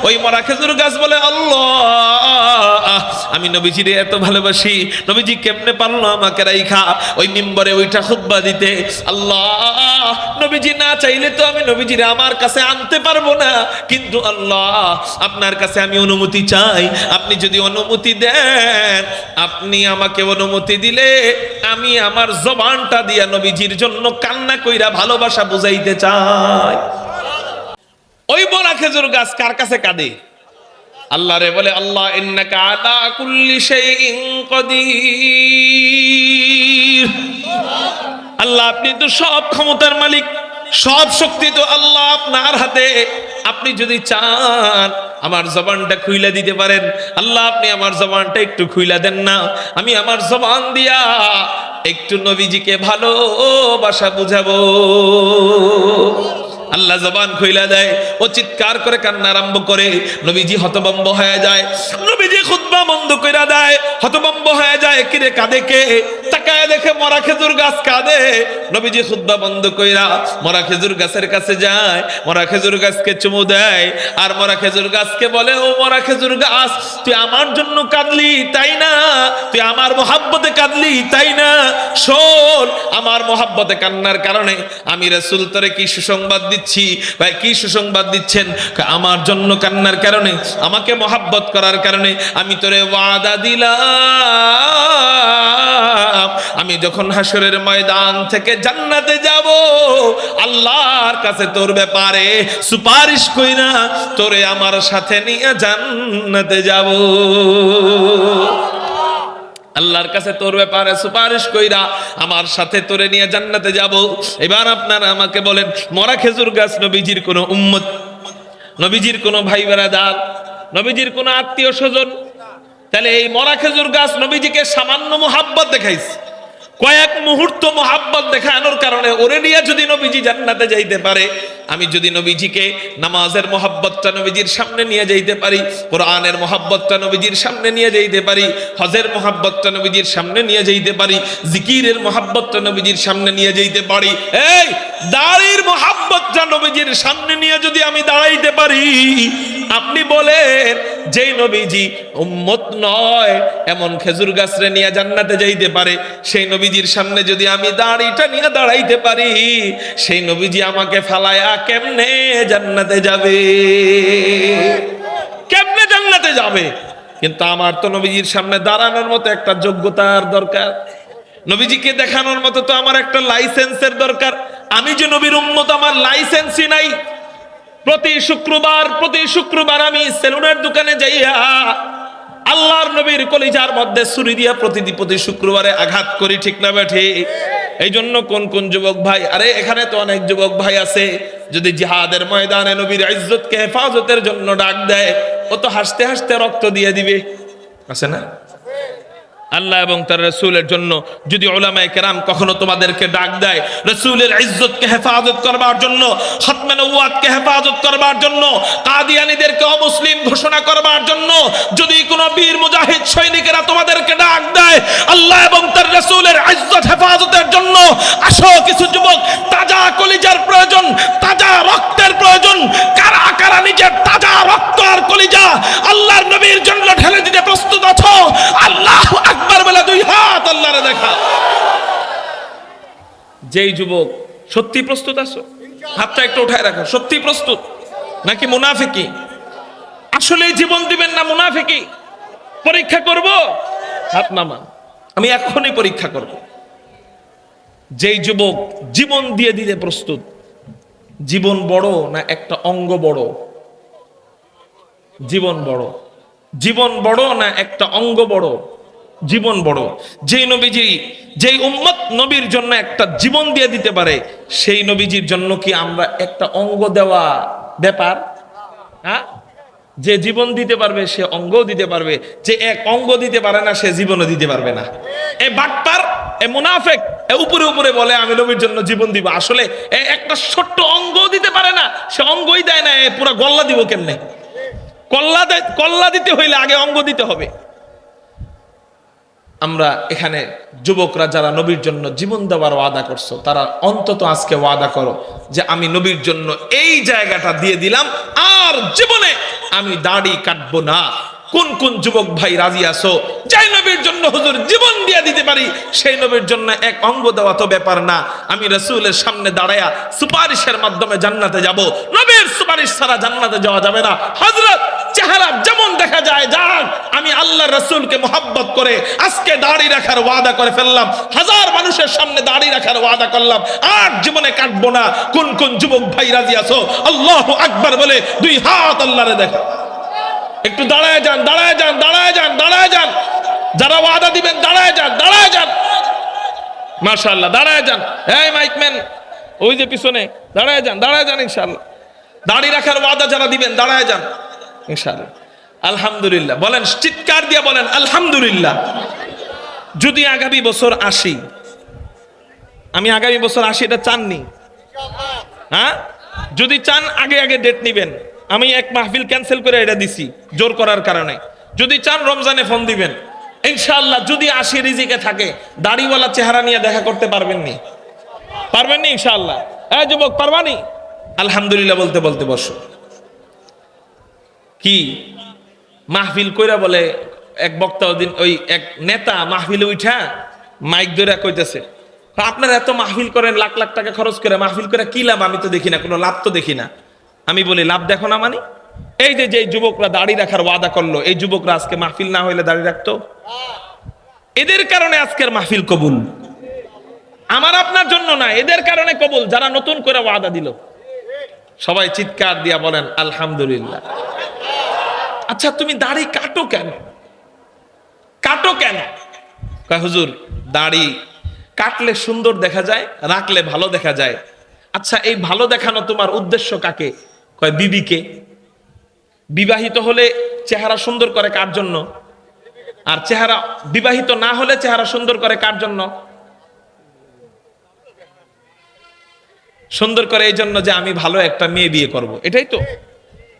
ওই মরা খেজুর গাছ বলে, আল্লাহ, আমি নবীজিরে এত ভালোবাসি, নবীজি কেমনে পারলো আমাকে রাইখা ওই মিম্বরে ওইটা খুতবা দিতে? আল্লাহ, নবীজি না চাইলে তো আমি নবীজিরে আমার কাছে আনতে পারবো না, কিন্তু আল্লাহ আপনার কাছে আমি অনুমতি চাই। আপনি যদি অনুমতি দেন, আপনি আমাকে অনুমতি দিলে আমি আমার জবানটা দিয়া নবীজির জন্য কান্না কইরা ভালোবাসা বুঝাইতে চাই। ওই মরা খেজুর গাছ কার কাছে কাঁদে? আল্লাহ রে বলে, আল্লাহ ইন্নাকা আলা কুল্লি শাইইন কাদির। আল্লাহ আপনি তো সব ক্ষমতার মালিক, সব শক্তি তো আল্লাহ আপনার হাতে। আপনি যদি চান আমার জবানটা খুইলা দিতে পারেন। আল্লাহ আপনি আমার জবানটা একটু খুইলা দেন না, আমি আমার জবান দিয়া একটু নবীজিকে ভালোবাসা বুঝাবো। আল্লাহ জবান খুইলা দেয়, ও চিৎকার করে কান্না আরম্ভ করে। নবীজি হতভম্ব হয়ে যায়, নবীজি খুতবা বন্ধ কইরা দেয়, হতভম্ব হয়ে যায়। কিরে কাঁদে কে? তাকায় দেখে মরা খেজুর গাছ কাঁদে। নবীজি খুতবা বন্ধ কইরা মরা খেজুর গাছের কাছে যায়, মরা খেজুর গাছকে চুমু দেয়, আর মরা খেজুর গাছকে বলে, ও মরা খেজুর গাছ, তুই আমার জন্য কাঁদলি তাই না? তুই আমার মহাব্বতে কাঁদলি তাই না? শোন, আমার মহাব্বতে কান্নার কারণে আমি রাসূল তোরে কি সুসংবাদ দিচ্ছি। ভাই কি সুসংবাদ দিচ্ছেন? আমার জন্য কান্নার কারণে, আমাকে মহাব্বত করার কারণে আমি তোরে ওয়াদা দিলাম, আমি যখন হাসরের ময়দান থেকে জান্নাতে যাব, আল্লাহর কাছে তোর ব্যাপারে সুপারিশ কইরা তোরে আমার সাথে নিয়ে জান্নাতে যাব। আল্লাহর কাছে তোর ব্যাপারে সুপারিশ কইরা আমার সাথে তোরে নিয়ে জান্নাতে যাব। এবার আপনারা আমাকে বলেন, মরা খেজুর গাছ নবীজির কোন উম্মত, নবীজির কোন ভাই বেরাদার, নবীজির কোন আত্মীয় স্বজন? তাহলে এই মরা খেজুর গাছ নবীজিকে সামান্য মোহাব্বত দেখাইছে, কয়েক মুহূর্ত মোহাব্বত দেখানোর কারণে ওরে নিয়ে যদি নবীজি জান্নাতে যাইতে পারে, আমি যদি নবীজিকে নামাজের মোহাব্বতটা নবীজির সামনে নিয়ে যাইতে পারি, কোরআনের মোহাব্বতটা নবীজির সামনে নিয়ে যাইতে পারি, হজের মোহাব্বতটা নবীজির সামনে নিয়ে যাইতে পারি, জিকিরের মোহাব্বতটা নবীজির সামনে নিয়ে যাইতে পারি, এই দাড়ির মোহাব্বতটা নবীজির সামনে নিয়ে যদি আমি দাঁড়াইতে পারি, আপনি বলেন যেই নবীজি উম্মত নয় এমন খেজুর গাছরে নিয়ে জান্নাতে যাইতে পারে, সেই নবীজির সামনে যদি আমি দাড়িটা নিয়ে দাঁড়াইতে পারি, সেই নবীজি আমাকে ফালায়া কেমনে জান্নাতে যাবে? কেমনে জান্নাতে যাবে? কিন্তু আমার তো নবীজির সামনে দাঁড়ানোর মতো একটা যোগ্যতার দরকার, নবীজিকে দেখানোর মতো তো আমার একটা লাইসেন্সের দরকার। আমি যে নবীর উম্মত, আমার লাইসেন্সই নাই। প্রতি শুক্রবার আমি সেলুনের দোকানে যাইয়া আল্লাহর নবীর কলিজার মধ্যে ছুরি দিয়া প্রতি শুক্রবারে আঘাত করি, ঠিক না বেঠি? এই জন্য কোন কোন যুবক ভাই, আরে এখানে তো অনেক যুবক ভাই আছে, যদি জিহাদের ময়দানে নবীর ইজ্জতকে হেফাজতের জন্য ডাক দেয়, ও তো হাসতে হাসতে রক্ত দিয়ে দিবে, আছে না? আল্লাহ এবং তার রাসূলের জন্য যদি উলামায়ে কেরাম কখনো তোমাদেরকে ডাক দেয় রাসূলের ইজ্জতকে হেফাজত করবার জন্য, খতমে নবুয়তকে হেফাজত করবার জন্য, কাদিয়ানীদেরকে অমুসলিম ঘোষণা করবার জন্য, যদি কোনো বীর মুজাহিদ সৈনিকেরা তোমাদেরকে ডাক দেয় আল্লাহ এবং তার রাসূলের ইজ্জত হেফাজতের জন্য, আসো কিছু যুবক, তাজা কলিজার প্রয়োজন, তাজা রক্তের প্রয়োজন। কারা কারা নিজের তাজা রক্ত আর কলিজা আল্লাহর নবীর জন্য ঢেলে দিতে প্রস্তুত আছো? আল্লাহু আকবার বলে দুই হাত আল্লাহরে দেখা। যেই যুবক সত্যি প্রস্তুত আছো, হাতটা একটু উঠায় রাখো। সত্যি প্রস্তুত নাকি মুনাফিকি? আসলে জীবন দিবেন না মুনাফিকি? পরীক্ষা করব, হাত নামান, আমি এখনই পরীক্ষা করব। যেই যুবক জীবন দিয়ে দিতে প্রস্তুত, জীবন বড় না একটা অঙ্গ বড়? জীবন বড়। জীবন বড় না একটা অঙ্গ বড়? জীবন বড়। যেই নবীজি, যেই উম্মত নবীর জন্য একটা জীবন দিয়ে দিতে পারে, সেই নবীজির জন্য কি আমরা একটা অঙ্গ দেওয়া ব্যাপার? হ্যাঁ, যে জীবন দিতে পারবে সে অঙ্গও দিতে পারবে, যে এক অঙ্গ দিতে পারে না সে জীবনও দিতে পারবে না। এ বাটপার, এ মুনাফিক, এ উপরে উপরে বলে আমি নবীর জন্য জীবন দিব, আসলে একটা ছোট্ট অঙ্গও দিতে পারে না, সে অঙ্গই দেয় না, এ পুরো গল্লা দিব কেমনে? কল্লা দিতে হইলে আগে অঙ্গ দিতে হবে। আমরা এখানে যুবকরা যারা নবীর জন্য জীবন দেওয়ার ওয়াদা করছো, তারা অন্তত আজকে ওয়াদা করো যে আমি নবীর জন্য এই জায়গাটা দিয়ে দিলাম, আর জীবনে আমি দাড়ি কাটবো না। কোন কোন যুবক ভাই রাজি আছো? যাই নবীর জন্য হুজুর জীবন দিয়ে দিতে পারি, সেই নবীর জন্য এক অঙ্গ দেওয়া তো ব্যাপার না, আমি রাসূলের সামনে দাঁড়ায়া সুপারিশের মাধ্যমে জান্নাতে যাব। নবীর সুপারিশ ছাড়া জান্নাতে যাওয়া যাবে না। হযরত চেহারা যেমন দেখা যায় যাক, আমি আল্লাহর রাসূলকে মুহাব্বত করে আজকে দাড়ি রাখার ওয়াদা করে ফেললাম। হাজার মানুষের সামনে দাড়ি রাখার ওয়াদা করলাম, আর জীবনে কাটবো না। কোন কোন যুবক ভাই রাজি আছো আল্লাহু আকবার বলে দুই হাত আল্লাহরে দেখো। একটু দাঁড়ায় যান, দাঁড়ায় যান, দাঁড়ায় যান, দাঁড়ায় যান। যারা ওয়াদা দিবেন দাঁড়ায় যান, দাঁড়ায় যান। মাশাআল্লাহ, দাঁড়ায় যান। এই মাইকম্যান ওই যে পিছনে, দাঁড়ায় যান, দাঁড়ায় যান। ইনশাআল্লাহ দাড়ি রাখার ওয়াদা যারা দিবেন দাঁড়ায় যান ইনশাআল্লাহ। আলহামদুলিল্লাহ বলেন, চিৎকার দিয়ে বলেন আলহামদুলিল্লাহ। যদি আগামী বছর আসি, আমি আগামী বছর আসি, এটা চাননি? হ্যাঁ, যদি চান আগে আগে ডেট নিবেন। আমি এক মাহফিল ক্যান্সেল করে এটা দিছি জোর করার কারণে। যদি চান রমজানে ফোন দিবেন ইনশাআল্লাহ। যদি আসি রিজিকে থাকে, দাড়িওয়ালা চেহারা নিয়ে দেখা করতে পারবেননি? পারবেননি ইনশাআল্লাহ? এই যুবক পারবানি? আলহামদুলিল্লাহ বলতে বলতে বসো। কি মাহফিল কইরা বলে এক বক্তা, ওদিন ওই এক নেতা মাহফিলে উঠা মাইক ধরে কইতেছে, আপনারা এত মাহফিল করেন, লাখ লাখ টাকা খরচ করে মাহফিল করে কি লাভ? আমি তো দেখি না, কোনো লাভ তো দেখি না। আমি বলি লাভ দেখো না মানে? এই যে যে যুবকরা দাড়ি রাখার ওয়াদা করলো, এই যুবকরা আজকে মাহফিল না হইলে দাড়ি রাখতো? এদের কারণে আজকের মাহফিল কবুল, আমার আপনার জন্য না, এদের কারণে কবুল, যারা নতুন করে ওয়াদা দিল। সবাই চিৎকার দিয়া বলেন আলহামদুলিল্লাহ। আচ্ছা তুমি দাড়ি কাটো কেন? কাটো কেন? কয় হুজুর দাড়ি কাটলে সুন্দর দেখা যায়, রাখলে ভালো দেখা যায়। আচ্ছা এই ভালো দেখানো তোমার উদ্দেশ্য কাকে? কয় বিবিকে। বিবাহিত হলে চেহারা সুন্দর করে কার জন্য? আর চেহারা বিবাহিত না হলে চেহারা সুন্দর করে কার জন্য? সুন্দর করে এই জন্য যে আমি ভালো একটা মেয়ে বিয়ে করব। এটাই তো,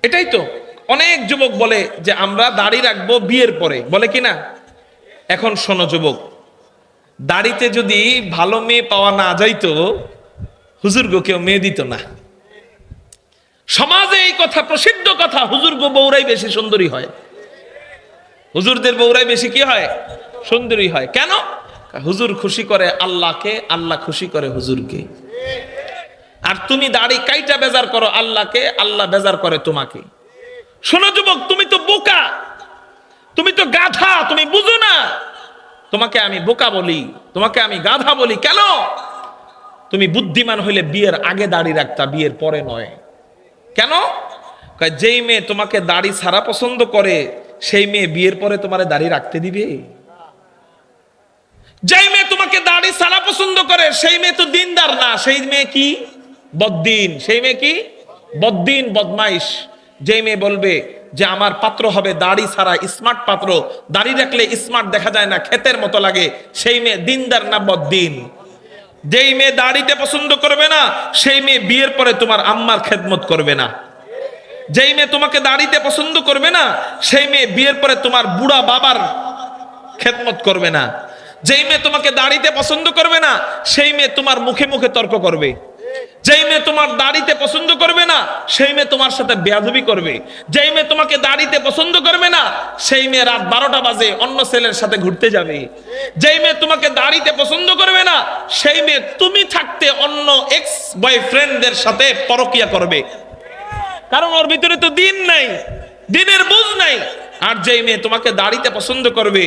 এটাই তো। অনেক যুবক বলে যে আমরা দাড়ি রাখবো বিয়ের পরে, বলে কি না? এখন শোনো যুবক, দাড়িতে যদি ভালো মেয়ে পাওয়া না যাইতো, হুজুর গো কেউ মেয়ে দিত না। সমাজে এই কথা প্রসিদ্ধ কথা, হুজুর গো বউরাই বেশি সুন্দরী হয়। হুজুরদের বউরাই বেশি কি হয়? সুন্দরী হয়। কেন? হুজুর খুশি করে আল্লাহকে, আল্লাহ খুশি করে হুজুরকে। আর তুমি দাড়ি কাইটা বেজার করো আল্লাহকে, আল্লাহ বেজার করে তোমাকে। শোনো যুবক, তুমি তো বোকা, তুমি তো গাধা, তুমি বুঝো না। তোমাকে আমি বোকা বলি, তোমাকে আমি গাধা বলি কেন? তুমি বুদ্ধিমান হইলে বিয়ের আগে দাড়ি রাখতা, বিয়ের পরে নয়। কেন? যেই মেয়ে তোমাকে দাড়ি ছাড়া পছন্দ করে, সেই মেয়ে বিয়ের পরে তোমারে দাড়ি রাখতে দিবে? যেই মেয়ে তোমাকে দাড়ি ছাড়া পছন্দ করে, সেই মেয়ে তো দিনদার না, সেই মেয়ে কি? বদ্দিন। সেই মেয়ে কি? বদ্দিন, বদমাইশ। যেই মেয়ে বলবে যে আমার পাত্র হবে দাড়ি ছাড়া, স্মার্ট পাত্র, দাড়ি রাখলে স্মার্ট দেখা যায় না, ক্ষেতের মতো লাগে, সেই মেয়ে দিনদার না বদ্দিন। যেই মেয়ে দাড়িতে পছন্দ করবে না, সেই মেয়ে বিয়ের পরে তোমার আম্মার খেদমত করবে না। যেই মেয়ে তোমাকে দাড়িতে পছন্দ করবে না, সেই মেয়ে বিয়ের পরে তোমার বুড়া বাবার খেদমত করবে না। যেই মেয়ে তোমাকে দাড়িতে পছন্দ করবে না, সেই মেয়ে তোমার মুখে মুখে তর্ক করবে। যেই মেয়ে তোমার দাড়িতে পছন্দ করবে না, সেই মেয়ে তোমার সাথে বেয়াদবি করবে। যেই মেয়ে তোমাকে দাড়িতে পছন্দ করবে না, সেই মেয়ে রাত 12টা বাজে অন্য ছেলের সাথে ঘুরতে যাবে। যেই মেয়ে তোমাকে দাড়িতে পছন্দ করবে না, সেই মেয়ে তুমি থাকতে অন্য এক্স বয়ফ্রেন্ডদের সাথে পরকিয়া করবে, কারণ ওর ভিতরে তো দিন নাই, দিনের বুঝ নাই। আর যেই মেয়ে তোমাকে দাড়িতে পছন্দ করবে,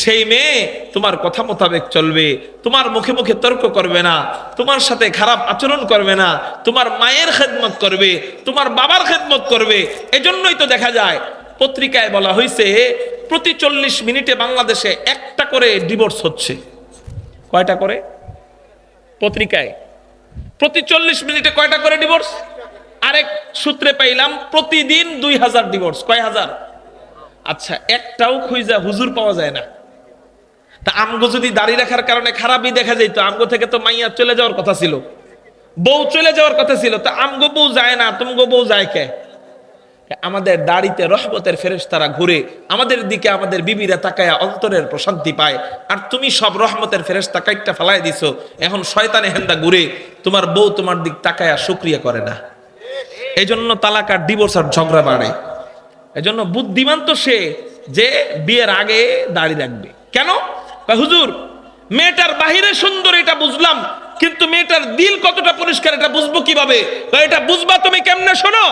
সেই মেয়ে তোমার কথা মোতাবেক চলবে, তোমার মুখে মুখে তর্ক করবে না, তোমার সাথে খারাপ আচরণ করবে না, তোমার মায়ের খেদমত করবে, তোমার বাবার খেদমত করবে। এজন্যই তো দেখা যায় পত্রিকায় বলা হয়েছে প্রতি 40 মিনিটে বাংলাদেশে একটা করে ডিভোর্স হচ্ছে। কয়টা করে? পত্রিকায় প্রতি 40 মিনিটে কয়টা করে ডিভোর্স? আরেক সূত্রে পাইলাম প্রতিদিন 2000 ডিভোর্স। কয় হাজার? আচ্ছা একটাও খুঁজা হুজুর পাওয়া যায় না। তা আমগো যদি দাড়ি রাখার কারণে খারাপই দেখা যাইতো, আমগো থেকে তো মাইয়া চলে যাওয়ার কথা ছিল, বউ চলে যাওয়ার কথা ছিল। তা আমগো বউ যায় না, তুমগো বউ যায় কে? আমাদের দাড়িতে রহমতের ফেরেশতারা ঘুরে, আমাদের দিকে আমাদের বিবিরা তাকায়া অন্তরের প্রশান্তি পায়। আর তুমি সব রহমতের ফেরেশতা কাইটটা ফেলায় দিছো, এখন শয়তানে হেন্দা ঘুরে, তোমার বউ তোমার দিক তাকায়া শুকরিয়া করে না। এই জন্য তালাক আর ডিভোর্স আর ঝগড়া বাড়ে। এই জন্য বুদ্ধিমান তো সে যে বিয়ের আগে দাড়ি রাখবে। কেন? হুজুর মেয়েটার বাহিরে সুন্দর এটা বুঝলাম, কিন্তু মেয়েটার দিল কতটা পরিষ্কার এটা বুঝবো কিভাবে? এটা বুঝবা তুমি কেমনে? শোনো,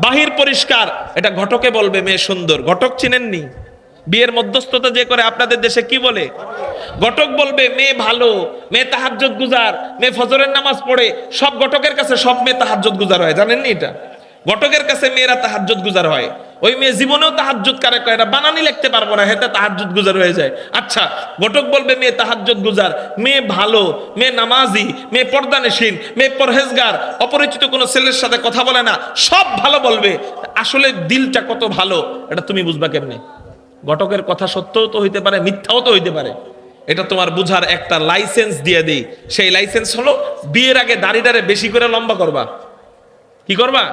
বাহির পরিষ্কার এটা ঘটকে বলবে মেয়ে সুন্দর। ঘটক চিনেননি? বিয়ের মধ্যস্থতা যে করে আপনাদের দেশে কি বলে? ঘটক বলবে মেয়ে ভালো, মেয়ে তাহাজ্জুদ গুজার, মেয়ে ফজরের নামাজ পড়ে। সব ঘটকের কাছে সব মেয়ে তাহাজ্জুদ গুজার হয়, জানেন নি এটা? ঘটকের কাছে মেয়েরা তাহাজ্জুদ গুজার হয়। ওই মেয়ে জীবনেও তাহাজ্জুদ কারে কয় এটা বানানি লিখতে পারবো না, হেতে তাহাজ্জুদ গুজার হয়ে যায়। আচ্ছা, ঘটক বলবে মেয়ে তাহাজ্জুদ গুজার, মেয়ে ভালো, মেয়ে নামাজি, মেয়ে পর্দানশীল, মেয়ে পরহেজগার, অপরিচিত কোনো ছেলের সাথে কথা বলে না, সব ভালো বলবে। আসলে দিলটা কত ভালো এটা তুমি বুঝবা কেমনে? ঘটকের কথা সত্যও তো হইতে পারে, মিথ্যাও তো হইতে পারে। এটা তোমার বুঝার একটা লাইসেন্স দিয়ে দিই। সেই লাইসেন্স হলো বিয়ের আগে দাড়িটারে বেশি করে লম্বা করবা। কি করবা?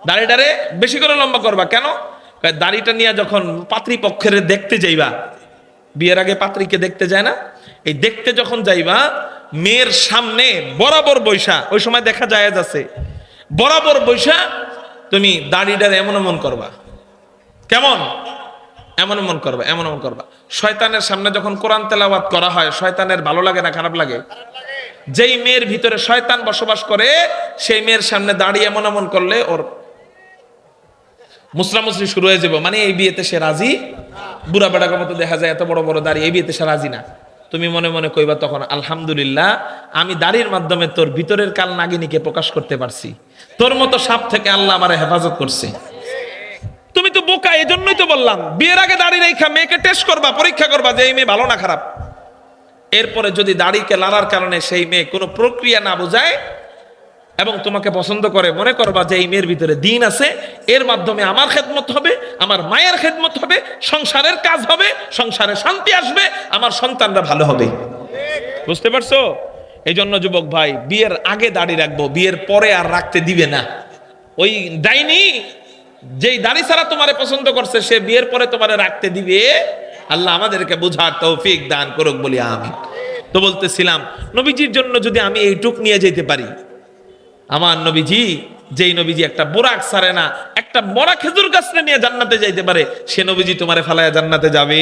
দাড়িটারে বেশি করে লম্বা করবা। কেন? দাড়িটা নিয়ে যখন পাত্রীপক্ষের দেখতে যাইবা, বিয়ের আগে পাত্রীকে দেখতে যায় না, এই দেখতে যখন যাইবা মেয়ের সামনে বরাবর বৈশা, ওই সময় দেখা যায় আছে, বরাবর বৈশা তুমি দাড়িটারে এমন এমন করবা। কেমন? এমন এমন করবা, এমন এমন করবা। শয়তানের সামনে যখন কোরআন তেলাওয়াত করা হয়, শয়তানের ভালো লাগে না খারাপ লাগে? যেই মেয়ের ভিতরে শয়তান বসবাস করে সেই মেয়ের সামনে দাঁড়িয়ে এমন এমন করলে ওর মুসরামুসরি শুরু হয়ে যাবে। মানে এই বিয়েতে সে রাজি, বুড়া বেড়ার মতো দেখা যায় এত বড় বড় দাড়ি, এই বিয়েতে সে রাজি না। তুমি মনে মনে কইবা তখন, আলহামদুলিল্লাহ, আমি দাড়ির মাধ্যমে তোর ভিতরের কাল নাগিনীকে প্রকাশ করতে পারছি, তোর মতো সাপ থেকে আল্লাহ আমারে হেফাজত করছে। তুমি তো বোকা, এই জন্যই তো বললাম বিয়ের আগে দাড়ি রেখা মেয়েকে টেস্ট করবা, পরীক্ষা করবা যে এই মেয়ে ভালো না খারাপ। এরপরে যদি দাড়িকে লালার কারণে সেই মেয়ে কোনো প্রক্রিয়া না বোঝায় এবং তোমাকে পছন্দ করে, মনে করবা যে এই মেয়ের ভিতরে দিন আছে, এর মাধ্যমে আমার খেদমত হবে, আমার মায়ের খেদমত হবে, সংসারের কাজ হবে, সংসারে শান্তি আসবে, আমার সন্তানরা ভালো হবে। বুঝতে পারছো? এই জন্য যুবক ভাই, বিয়ের আগে দাড়ি রাখবো, বিয়ের পরে আর রাখতে দিবে না। ওই ডাইনি যেই দাড়ি ছাড়া তোমারে পছন্দ করছে, সে বিয়ের পরে তোমারে রাখতে দিবে? আল্লাহ আমাদেরকে বুঝার তৌফিক দান করুক, বলি আমিন। তো বলতেছিলাম, নবীজির জন্য যদি আমি এইটুক নিয়ে যেতে পারি, আমার নবীজি, যেই নবীজি একটা বোরাক ছাড়ে না, একটা মরা খেজুর গাছ নিয়ে জান্নাতে যাইতে পারে, সে নবীজি তোমারে ফালায়া জান্নাতে যাবে?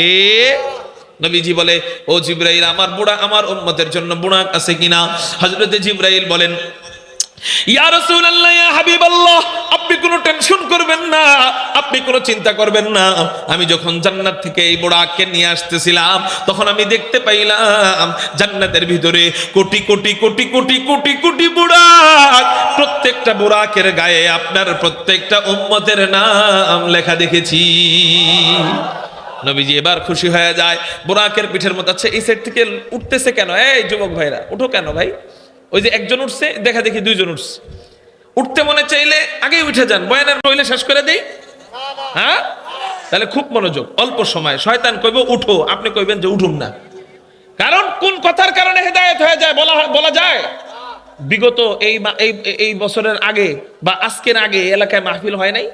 নবীজি বলে, ও জিবরাইল, আমার বুড়া, আমার উম্মতের জন্য বুড়াক আছে কিনা? হযরতে জিবরাইল বলেন, ইয়া রাসূলুল্লাহ, ইয়া হাবিবাল্লাহ, আপনি কোনো টেনশন করবেন না, আপনি কোনো চিন্তা করবেন না। আমি যখন জান্নাত থেকে এই বুড়াককে নিয়ে আসতেছিলাম, তখন আমি দেখতে পাইলাম জান্নাতের ভিতরে কোটি কোটি কোটি কোটি কোটি কোটি বুড়াক। প্রত্যেকটা বুড়াকের গায়ে আপনার প্রত্যেকটা উম্মতের নাম লেখা দেখেছি। নবীজি এবার খুশি হয়ে যায়, বুড়াকের পিঠের মধ্যে, আচ্ছা এই সাইড থেকে উঠতেছে কেন? এই যুবক ভাইরা, উঠো কেন ভাই? ওই যে একজন উঠছে, দেখা দেখি দুইজন উঠছে। উঠতে মনে চাইলে আগেই উঠে যান, বয়ানের রইলে শেষ করে দেই। হ্যাঁ, তাহলে খুব মনোযোগ। অল্প সময় শয়তান কইব উঠো, আপনি কইবেন যে উঠুম না। কারণ কোন কথার কারণে হেদায়েত হয়ে যায় বলা যায়। বিগত এই বছরের আগে বা আজকের আগে এলাকায় মাহফিল হয় নাই,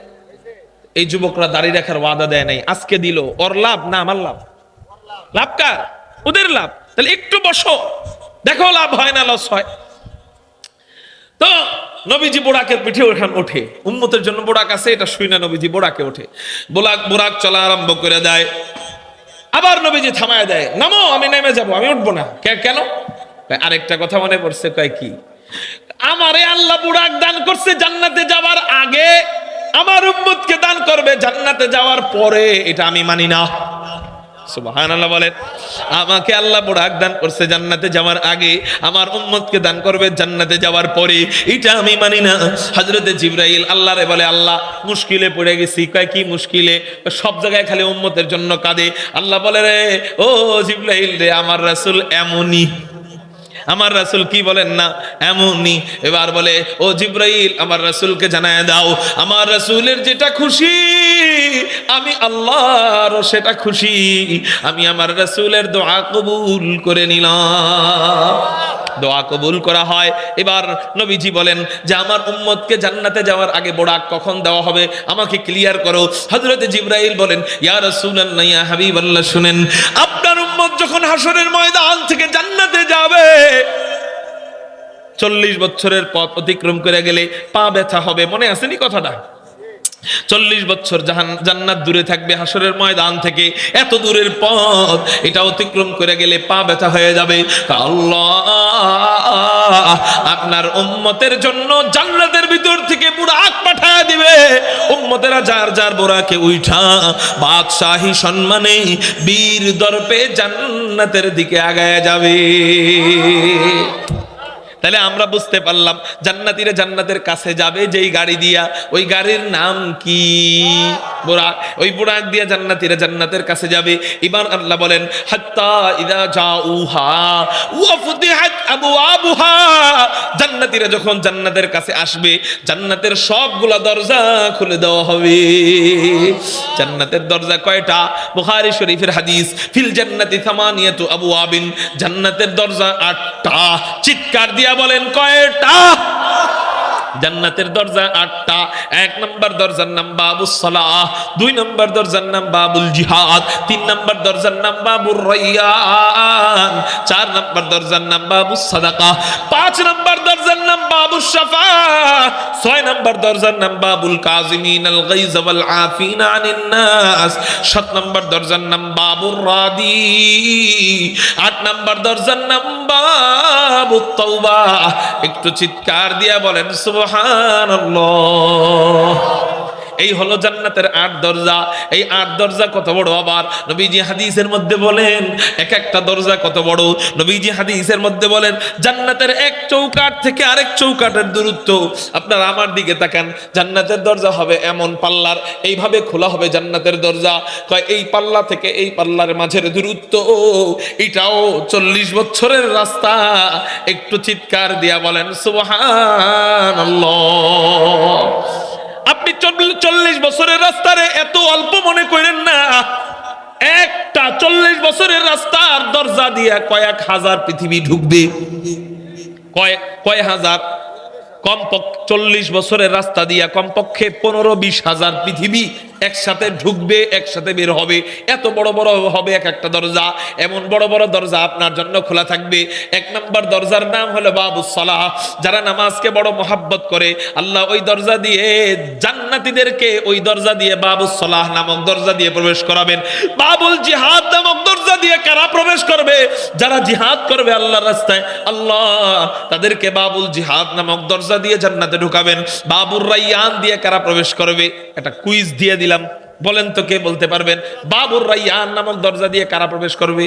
এই যুবকরা দাঁড়িয়ে রাখার ওয়াদা দেয় নাই, আজকে দিল। ওর লাভ না আমার লাভ? লাভ কার? ওদের লাভ। তাহলে একটু বসো, দেখো লাভ হয় না লস হয়। তো নবীজি বোরাকের পিঠে ওঠে, উম্মতের জন্য বোরাক আছে, এটা শুই না, নবীজি বোরাকে ওঠে। বোরাক চলা আরম্ভ করে দেয়। আবার নবীজি থামায় দেয়, নামো, আমি নেমে যাব, আমি উঠবো না। কেন? আরেকটা কথা মনে পড়ছে, কয় কি, আমারে আল্লাহ বোরাক দান করছে জান্নাতে যাওয়ার আগে, আমার উম্মতকে দান করবে জান্নাতে যাওয়ার পরে, এটা আমি মানি না। সুবহানাল্লাহ বলেন। আমাকে আল্লাহ বোরাক দান করছে জান্নাতে যাওয়ার আগে, আমার উম্মতকে দান করবে জান্নাতে যাওয়ার পরে, এটা আমি মানি না। হযরতে জিবরাইল আল্লাহরে বলে, আল্লাহ মুশকিলে পড়ে গেছি। কয় কি মুশকিলে? সব জায়গায় খালি উম্মতের জন্য কাঁদে। আল্লাহ বলে, রে ও জিবরাইল রে, আমার রাসূল এমনই। আমার রাসূল কি বলেন না, এমনই। এবার বলে, ও জিবরাইল, আমার রাসূলকে জানায় দাও, আমার রাসূলের যেটা খুশি আমি আল্লাহর সেটা খুশি। আমি আমার রাসূলের দোয়া কবুল করে নিলাম। দোয়া কবুল করা হয়। এবার নবীজি বলেন যে আমার উম্মতকে জান্নাতে যাওয়ার আগে বোরাক কখন দেওয়া হবে আমাকে ক্লিয়ার করো। হযরতে জিবরাইল বলেন, ইয়া রাসূলুল্লাহ, ইয়া হাবিবাল্লাহ, শুনেন, আপনার উম্মত যখন হাসরের ময়দান থেকে জান্নাতে যাবে, 40 বছরের পথ অতিক্রম করে গেলে পা ব্যথা হবে। মনে আছে নি কথাটা? 40 বছর জান্নাত দূরে থাকবে হাসরের ময়দান থেকে। এত দূরের পথ, এটা অতিক্রম করে গেলে পা ব্যথা হয়ে যাবে। আল্লাহ আপনার উম্মতের জন্য জান্নাতের ভিতর থেকে বুরাক পাঠায় দিবে। উম্মতেরা যার যার বোরাকে উঠা বাদশাহী সম্মানে বীর দর্পে জান্নাতের দিকে আগায় যাবে। তাহলে আমরা বুঝতে পারলাম জান্নাতীরা জান্নাতের কাছে যাবে যেই গাড়ি দিয়া, ওই গাড়ির নাম কি? বুরাক। ওই বুরাক দিয়া জান্নাতীরা জান্নাতের কাছে যাবে। এবার আল্লাহ বলেন হাত্তা ইযা জাউহা ওয়া ফুতিহাত আবওয়াবুহা, জান্নাতীরা যখন জান্নাতের কাছে আসবে জান্নাতের সবগুলা দরজা খুলে দেওয়া হবে। জান্নাতের দরজা কয়টা? বুখারী শরীফের হাদিস, ফিল জান্নাতি থামানিয়াতু আবওয়াবিন, জান্নাতের দরজা 8টা। চিৎকার দিয়া বলেন কয়টা? জান্নাতের দরজা 8টা। 1 নম্বর দরজার নাম বাবুস সালাহ, 2 নম্বর দরজার নাম বাবুল জিহাদ, 3 নম্বর দরজার নাম বাবুর রায়্যান, 4 নম্বর দরজার নাম বাবুস সাদাকা, 5 নম্বর দরজার নাম বাবুস শাফাআহ, 6 নম্বর দরজার নাম বাবুল কাযিমিনাল গায়জ ওয়াল আফিনা আনিন নাস, 7 নম্বর দরজার নাম বাবুর রাদি, 8 নম্বর দরজার নাম বাবুত তাওবা। একটু চিৎকার দিয়া বলেন সুবহানাল্লাহ। এই হলো জান্নাতের 8 দরজা। এই 8 দরজা কত বড়! আবার নবীজি হাদিসের মধ্যে বলেন এক একটা দরজা কত বড়। নবীজি হাদিসের মধ্যে বলেন জান্নাতের এক চৌকাঠ থেকে আরেক চৌকাঠের দূরত্ব, আপনারা আমার দিকে তাকান, জান্নাতের দরজা হবে এমন পাল্লার, এইভাবে খোলা হবে জান্নাতের দরজা, কয় এই পাল্লা থেকে এই পাল্লার মাঝের দূরত্ব এটাও 40 বছরের রাস্তা। একটু চিৎকার দিয়া বলেন সুবহানাল্লাহ। আপনি 40 বছরের রাস্তারে এত অল্প মনে করেন না। একটা 40 বছরের রাস্তার দরজা দিয়া কয়েক হাজার পৃথিবী ঢুকবে। কয় হাজার? কমপক্ষে 40 বছরের রাস্তা দিয়া কমপক্ষে 15-20 হাজার পৃথিবী একসাথে ঢুকবে, একসাথে বের হবে। এত বড় বড় হবে এক একটা দরজা। এমন বড় বড় দরজা আপনার জন্য খোলা থাকবে। 1 নম্বর দরজার নাম হলো বাবুস সালাহ। যারা নামাজকে বড় মহাব্বত করে আল্লাহ ওই দরজা দিয়ে জান্নাতীদেরকে ওই দরজা দিয়ে বাবুস সালাহ নামক দরজা দিয়ে প্রবেশ করাবেন। বাবুল জিহাদ নামক দরজা দিয়ে কারা প্রবেশ করবে? যারা জিহাদ করবে আল্লাহর রাস্তায়, আল্লাহ তাদেরকে বাবুল জিহাদ নামক দরজা দিয়ে জান্নাতে ঢুকাবেন। বাবুর রায়্যান দিয়ে কারা প্রবেশ করবে? একটা কুইজ দিয়ে দিলাম, বলেন তো কে বলতে পারবেন? বাবুর রায়্যান নামক দরজা দিয়ে কারা প্রবেশ করবে?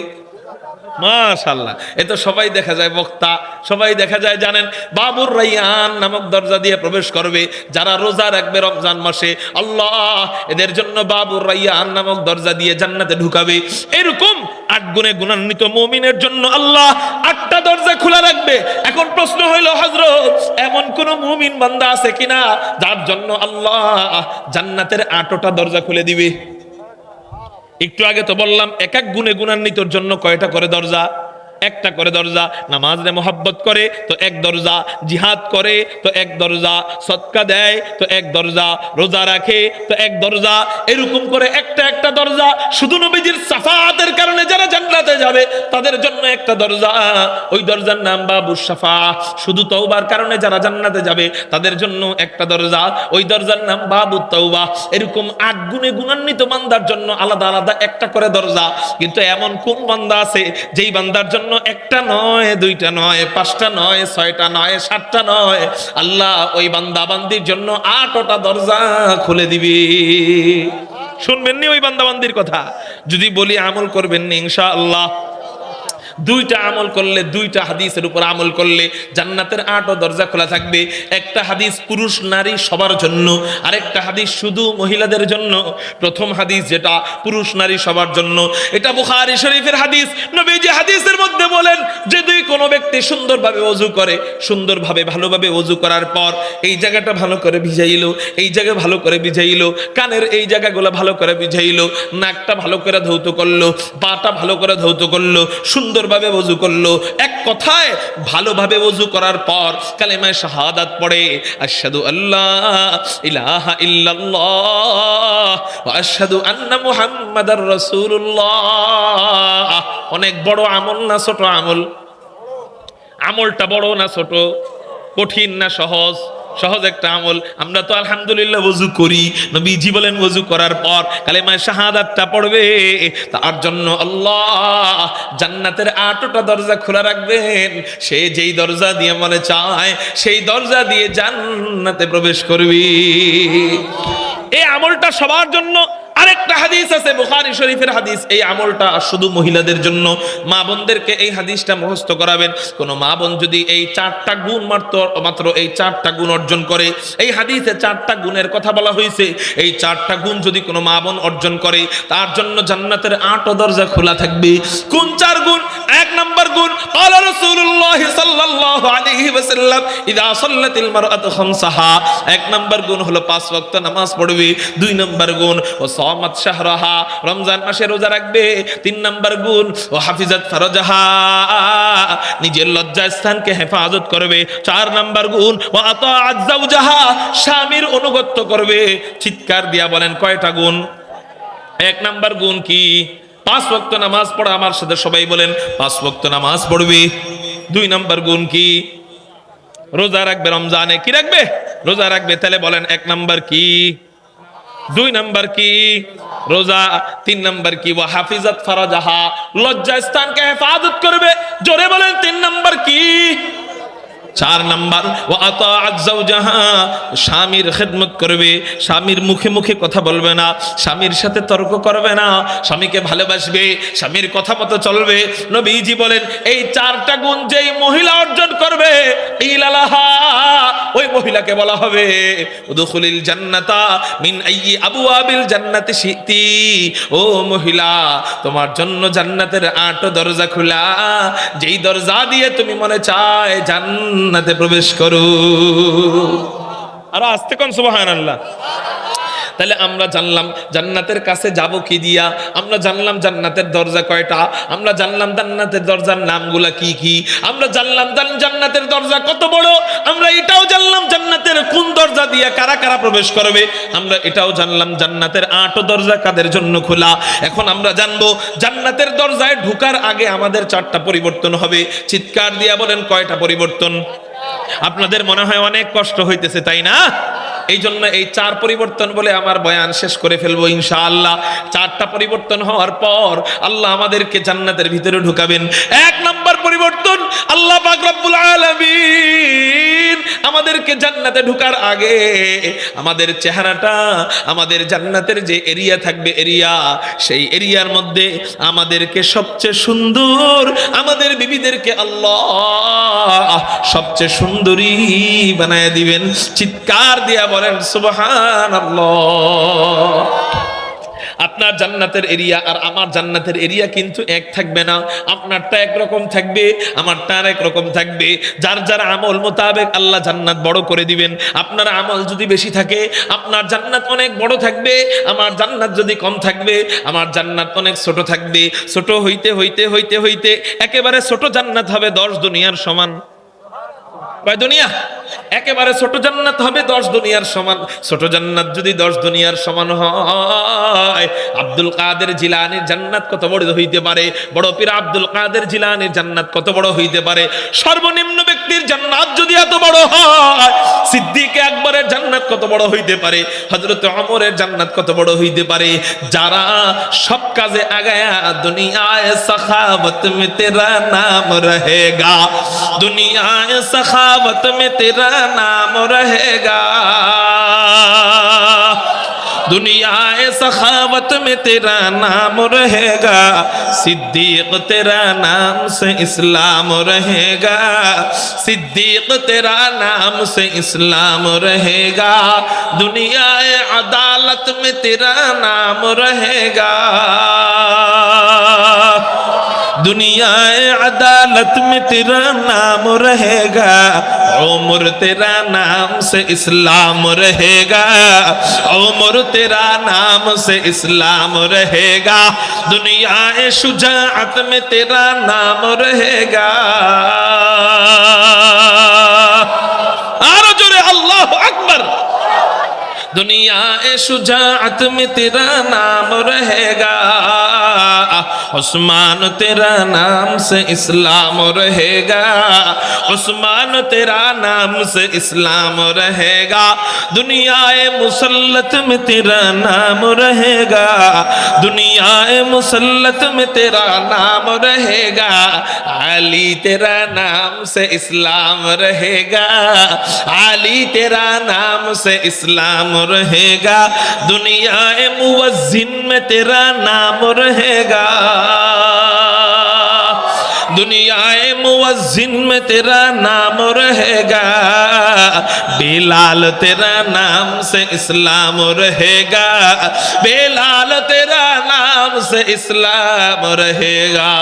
মাশাআল্লাহ, এ তো সবাই দেখা যায় বক্তা, সবাই দেখা যায় জানেন। বাবুর রায়্যান নামক দরজা দিয়ে প্রবেশ করবে যারা রোজা রাখবে রমজান মাসে, আল্লাহ এদের জন্য বাবুর রায়্যান নামক দরজা দিয়ে জান্নাতে ঢুকাবে। এরকম 8 গুণে গুণান্বিত মুমিনের জন্য আল্লাহ 8টা দরজা খোলা রাখবে। এখন প্রশ্ন হইল হযরত, এমন কোন মুমিন বান্দা আছে কিনা যার জন্য আল্লাহ জান্নাতের 8টা দরজা খুলে দিবে? একটু আগে তো বললাম এক এক গুণে গুণান্বিতর জন্য কয়টা করে দরজা? একটা করে দরজা। নামাজে মোহাব্বত করে তো এক দরজা, জিহাদ করে তো এক দরজা, সদকা দেয় তো এক দরজা, রোজা রাখে তো এক দরজা। এরকম করে একটা একটা দরজা। শুধু নবীজির শাফাআতের কারণে যারা জান্নাতে যাবে তাদের জন্য একটা দরজা, ওই দরজার নাম বাবুস শাফাআহ। শুধু তওবার কারণে যারা জান্নাতে যাবে তাদের জন্য একটা দরজা, ওই দরজার নাম বাবুত তাওবা। এরকম 8 গুণে গুণান্বিত বান্দার জন্য আলাদা আলাদা একটা করে দরজা। কিন্তু এমন কোন বান্দা আছে যেই বান্দার জন্য একটা নয়, 2টা নয়, 5টা নয়, 6টা নয়, 7টা নয়, আল্লাহ ওই বান্দা বান্দির জন্য 8টা দরজা খুলে দিবে। শুনবেন নি ওই বান্দা বান্দির কথা? যদি বলি আমল করবেন নি ইনশাআল্লাহ? 2টা আমল করলে, 2টা হাদিসের উপর আমল করলে জান্নাতের 8টা দরজা খোলা থাকবে। একটা হাদিস পুরুষ নারী সবার জন্য, আরেকটা হাদিস শুধু মহিলাদের জন্য। প্রথম হাদিস যেটা পুরুষ নারী সবার জন্য, এটা বুখারী শরীফের হাদিস। নবীজি হাদিসের মধ্যে বলেন যদি কোনো ব্যক্তি সুন্দরভাবে ওযু করে, সুন্দরভাবে ভালোভাবে ওযু করার পর এই জায়গাটা ভালো করে ভিজাইলো, এই জায়গা ভালো করে ভিজাইলো, কানের এই জায়গাগুলো ভালো করে ভিজাইলো, নাকটা ভালো করে ধৌত করলো, পাটা ভালো করে ধৌত করলো, সুন্দরভাবে ওযু করলো। এক কথায় ভালোভাবে ওযু করার পর কালেমায়ে শাহাদাত পড়ে, আশহাদু আল্লা ইলাহা ইল্লাল্লাহ ওয়া আশহাদু আন্না মুহাম্মাদার রাসূলুল্লাহ। অনেক বড় আমল না ছোট আমল? আমলটা বড় না ছোট? কঠিন না সহজ? সহজ একটা আমল। আমরা তো আলহামদুলিল্লাহ ওযু করি, নবীজি বলেন ওযু করার পর কালেমায়ে শাহাদাতটা পড়বে, তার জন্য আল্লাহ জান্নাতের 8টা দরজা খোলা রাখবেন। সে যেই দরজা দিয়ে মনে চায় সেই দরজা দিয়ে জান্নাতে প্রবেশ করবে। এই আমলটা সবার জন্য। আরেকটা হাদিস আছে বুখারী শরীফের হাদিস, এই আমলটা শুধু মহিলাদের জন্য। মা বোনদেরকে এই হাদিসটা মুখস্থ করাবেন। কোন মা বোন যদি এই 4টা গুণ মাত্র এই 4টা গুণ অর্জন করে, এই হাদিসে 4টা গুণের কথা বলা হয়েছে, এই 4টা গুণ যদি কোনো মা বোন অর্জন করে তার জন্য জান্নাতের 8 দরজা খোলা থাকবে। কোন 4 গুণ? 1 নাম্বার গুণ, ক্বালা রাসূলুল্লাহ সাল্লাল্লাহু আলাইহি ওয়াসাল্লাম ইযা সাল্লাতিল মারআতু খামসাহা। 1 নাম্বার গুণ হলো 5 ওয়াক্ত নামাজ পড়বে। 2 নাম্বার গুণ ও সামাত শাহরাহা, রমজান মাসে রোজা রাখবে। 3 নাম্বার গুণ ও হাফিজাত ফারজাহা, নিজের লজ্জা স্থানকে হেফাজত করবে। 4 নাম্বার গুণ ও আতাআত যাওজাহা, স্বামীর অনুগত্য করবে। চিৎকার দিয়া বলেন কয়টা গুণ? 1 নাম্বার গুণ কি? 5 ওয়াক্ত নামাজ পড়া। আমার সাথে সবাই বলেন 5 ওয়াক্ত নামাজ পড়বে। 2 নাম্বার গুণ কি? রোজা রাখবে। রমজানে কি রাখবে? রোজা রাখবে। তাহলে বলেন 1 নাম্বার কি? 2 নাম্বার কি? রোজা। 3 নাম্বার কি? ওয়া হাফিজাত ফারাজাহা, লজ্জা স্থানকে হেফাজত করবে। জোরে বলেন 3 নাম্বার কি? 4 নাম্বার ওয়া আতাআত যাওজাহা, স্বামীর খেদমত করবে। স্বামীর মুখে মুখে কথা বলবে না, স্বামীর সাথে তর্ক করবে না, স্বামীকে ভালোবাসবে, স্বামীর কথা মতো চলবে। নবীজি বলেন এই 4টা গুণ যেই মহিলা অর্জন করবে, ইলালাহা, ওই মহিলাকে বলা হবে উদখুলিল জান্নাতা মিন আইয়ি আবওয়াবিল জান্নাতি শিতি। ও মহিলা, তোমার জন্য জান্নাতের 8 দরজা খোলা, যেই দরজা দিয়ে তুমি মনে চায় জান্নাতে প্রবেশ করো। আর আস্তে কোন সুবহানাল্লাহ। তাহলে আমরা জানলাম জান্নাতের কাছে যাব কি দিয়া, আমরা জানলাম জান্নাতের দরজা কয়টা, আমরা জানলাম জান্নাতের দরজার নামগুলা কি কি, আমরা জানলাম জান্নাতের দরজা কত বড়, আমরা এটাও জানলাম জান্নাতের কোন দরজা দিয়া কারা কারা প্রবেশ করবে, আমরা এটাও জানলাম জান্নাতের 8 দরজা কাদের জন্য খোলা। এখন আমরা জানবো জান্নাতের দরজায় ঢোকার আগে আমাদের 4টা পরিবর্তন হবে। চিৎকার দিয়া বলেন কয়টা পরিবর্তন? আপনাদের মনে হয় অনেক কষ্ট হইতেছে, তাই না? এই জন্য এই 4 পরিবর্তন বলে আমার বয়ান শেষ করে ফেলবো ইনশাআল্লাহ। 4টা পরিবর্তন হওয়ার পর আল্লাহ আমাদেরকে জান্নাতের ভিতরে ঢুকাবেন। 1 নাম্বার পরিবর্তন, আল্লাহ পাক রব্বুল আলামিন আমাদেরকে জান্নাতে ঢোকার আগে আমাদের চেহারাটা, আমাদের জান্নাতের যে এরিয়া থাকবে এরিয়া, সেই এরিয়ার মধ্যে আমাদেরকে সবচেয়ে সুন্দর, আমাদের বিবিদেরকে আল্লাহ সবচেয়ে সুন্দরী বানায় দিবেন। চিৎকার দিয়া বলেন সুবহানাল্লাহ। আপনার জান্নাতের এরিয়া আর আমার জান্নাতের এরিয়া কিন্তু এক থাকবে না। আপনারটা একরকম থাকবে, আমারটা আরেক রকম থাকবে। যার যার আমল মোতাবেক আল্লাহ জান্নাত বড় করে দিবেন। আপনার আমল যদি বেশি থাকে আপনার জান্নাত অনেক বড় থাকবে, আমার জান্নাত যদি কম থাকবে আমার জান্নাত অনেক ছোট থাকবে। ছোট হইতে হইতে হইতে হইতে একেবারে ছোট জান্নাত হবে 10 দুনিয়ার সমান। কয় দুনিয়া? একেবারে ছোট জান্নাত হবে 10 দুনিয়ার সমান। ছোট জান্নাত যদি 10 দুনিয়ার সমান হয়, আব্দুল কাদের জিলানীর জান্নাত কত বড় হইতে পারে? বড় পীর আব্দুল কাদের জিলানীর জান্নাত কত বড় হইতে পারে? সর্বনিম্ন ব্যক্তির জান্নাত যদি এত বড় হয়, সিদ্দিক আকবরের জান্নাত কত বড় হইতে পারে? হযরত ওমরের জান্নাত কত বড় হইতে পারে? যারা সব কাজে আগায়া দুনিয়ায় সখাবত মে তেরা নাম রহেগা, দুনিয়ায় सखावत में तेरा नाम रहेगा, दुनिया सखावत में तेरा नाम रहेगा, सिद्दीक तेरा नाम से इस्लाम रहेगा, सिद्दीक तेरा नाम से इस्लाम रहेगा, दुनिया अदालत में तेरा नाम रहेगा, दुनिया अदालत में तेरा नाम रहेगा, उम्र तेरा नाम से इस्लाम रहेगा, उम्र तेरा नाम से इस्लाम रहेगा, दुनिया शुजाअत में तेरा नाम रहेगा। आरो जोरे अल्लाह अकबर। दुनिया शुजाअत में तेरा नाम रहेगा, उस्मान तेरा नाम से इस्लाम रहेगा, उस्मान तेरा नाम से इस्लाम रहेगा, दुनियाए मुसल्लत में तेरा नाम रहेगा, दुनियाए मुसल्लत में तेरा नाम रहेगा, अली तेरा नाम से इस्लाम रहेगा, अली तेरा नाम से इस्लाम रहेगा, दुनियाए मुवज्जिन में तेरा नाम रहेगा, दुनियाए मुवज्जिन में तेरा नाम रहेगा, बिलाल तेरा नाम से इस्लाम रहेगा, बिलाल तेरा नाम से इस्लाम रहेगा।